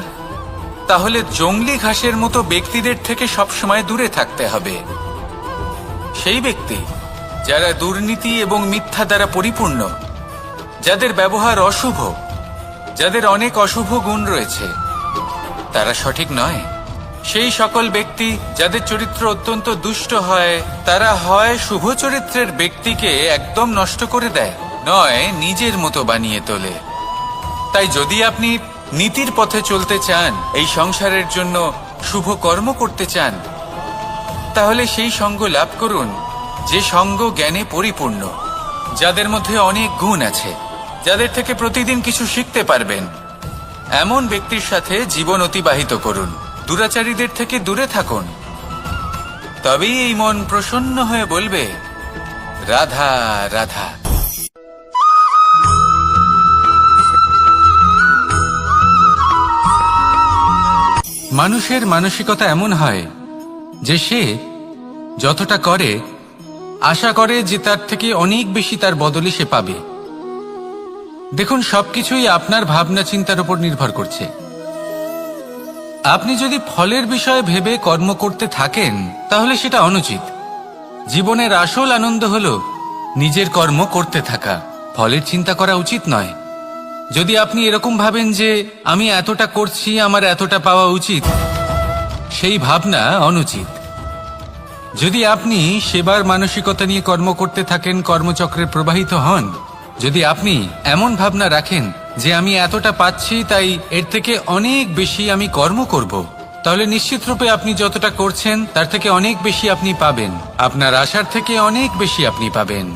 তাহলে জংলি ঘাসের মতো ব্যক্তিদের থেকে সবসময় দূরে থাকতে হবে। সেই ব্যক্তি যারা দুর্নীতি এবং মিথ্যা দ্বারা পরিপূর্ণ, যাদের ব্যবহার অশুভ, যাদের অনেক অশুভ গুণ রয়েছে, তারা সঠিক নয়। সেই সকল ব্যক্তি যাদের চরিত্র অত্যন্ত দুষ্ট হয়, তারা হয় শুভ চরিত্রের ব্যক্তিকে একদম নষ্ট করে দেয়, নয় নিজের মতো বানিয়ে তোলে। তাই যদি আপনি নীতির পথে চলতে চান, এই সংসারের জন্য শুভ কর্ম করতে চান, তাহলে সেই সঙ্গ লাভ করুন যে সঙ্গ জ্ঞানে পরিপূর্ণ, যাদের মধ্যে অনেক গুণ আছে, যাদের থেকে প্রতিদিন কিছু শিখতে পারবেন। এমন ব্যক্তির সাথে জীবন অতিবাহিত করুন। দুরাচারীদের থেকে দূরে থাকুন। তবেই এই মন প্রসন্ন হয়ে বলবে, রাধা রাধা। মানুষের মানসিকতা এমন হয় যে সে যতটা করে, আশা করে যে তার থেকে অনেক বেশি তার বদলে সে পাবে। দেখুন, সবকিছুই আপনার ভাবনা চিন্তার উপর নির্ভর করছে। আপনি যদি ফলের বিষয়ে ভেবে কর্ম করতে থাকেন, তাহলে সেটা অনুচিত। জীবনের আসল আনন্দ হলো নিজের কর্ম করতে থাকা, ফলের চিন্তা করা উচিত নয়। যদি আপনি এরকম ভাবেন যে আমি এতটা করছি, আমার এতটা পাওয়া উচিত, সেই ভাবনা অনুচিত। যদি আপনি সেবার মানসিকতা নিয়ে কর্ম করতে থাকেন, কর্মচক্রে প্রবাহিত হন, যদি আপনি এমন ভাবনা রাখেন যে আমি এতটা পাচ্ছি, তাই এর থেকে অনেক বেশি আমি কর্ম করব, তাহলে নিশ্চিতরূপে আপনি যতটা করছেন তার থেকে অনেক বেশি আপনি পাবেন। আপনার আশার থেকে অনেক বেশি আপনি পাবেন।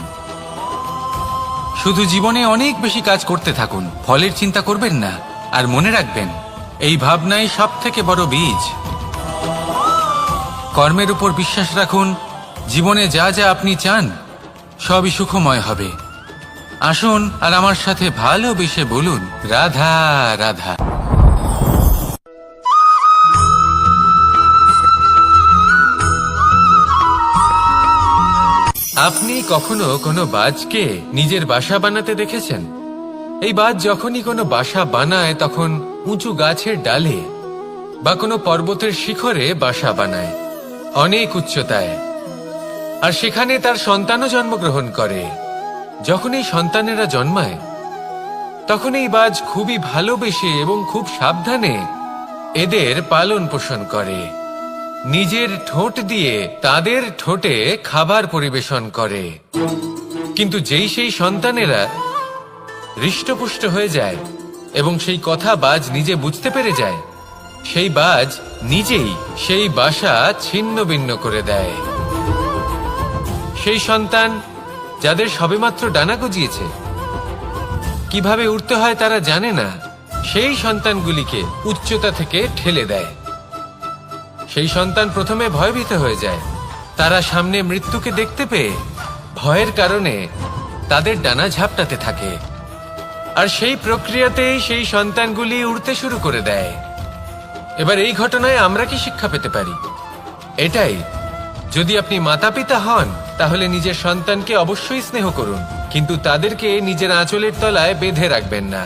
শুধু জীবনে অনেক বেশি কাজ করতে থাকুন, ফলের চিন্তা করবেন না। আর মনে রাখবেন, এই ভাবনাই সব থেকে বড় বীজ। কর্মের উপর বিশ্বাস রাখুন, জীবনে যা যা আপনি চান সবই সুখময় হবে। আসুন আর আমার সাথে ভালোবেসে বলুন, রাধা রাধা। আপনি কখনো কোনো বাজকে নিজের বাসা বানাতে দেখেছেন? এই বাজ যখনই কোনো বাসা বানায় তখন উঁচু গাছের ডালে বা কোনো পর্বতের শিখরে বাসা বানায়, অনেক উচ্চতায়। আর সেখানে তার সন্তানও জন্মগ্রহণ করে। যখন এই সন্তানেরা জন্মায় তখন এই বাজ খুবই ভালোবেসে এবং খুব সাবধানে এদের পালন পোষণ করে। নিজের ঠোঁট দিয়ে তাদের ঠোঁটে খাবার পরিবেশন করে। কিন্তু যেই সেই সন্তানেরা হৃষ্টপুষ্ট হয়ে যায় এবং সেই কথা বাজ নিজে বুঝতে পেরে যায়, সেই বাজ নিজেই সেই বাসা ছিন্ন ভিন্ন করে দেয়। সেই সন্তান যাদের সবেমাত্র ডানা গজিয়েছে, কিভাবে উড়তে হয় তারা জানে না, সেই সন্তানগুলিকে উচ্চতা থেকে ঠেলে দেয়। সেই সন্তান প্রথমে ভয়ভীত হয়ে যায়। তারা সামনে মৃত্যুকে দেখতে পেয়ে ভয়ের কারণে তাদের ডানা ঝাপটাতে থাকে। আর সেই প্রক্রিয়াতেই সেই সন্তানগুলি উড়তে শুরু করে দেয়। এবার এই ঘটনায় আমরা কি শিক্ষা পেতে পারি? এটাই, যদি আপনি মাতা পিতা হন তাহলে নিজের সন্তানকে অবশ্যই স্নেহ করুন, কিন্তু তাদেরকে নিজের আঁচলের তলায় বেঁধে রাখবেন না।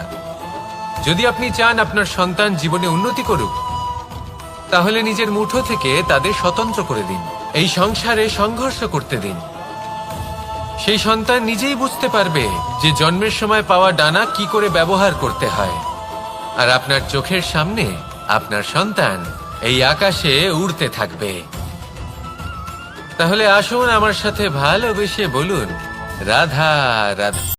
যদি আপনি চান আপনার সন্তান জীবনে উন্নতি করুক, তাহলে নিজের মুঠো থেকে তাদের স্বতন্ত্র করে দিন। এই সংসারে সংঘর্ষ করতে দিন। সেই সন্তান নিজেই বুঝতে পারবে যে জন্মের সময় পাওয়া ডানা কি করে ব্যবহার করতে হয়। আর আপনার চোখের সামনে আপনার সন্তান এই আকাশে উড়তে থাকবে। তাহলে আসুন আমার সাথে ভালোবেসে বলুন, রাধা রাধা।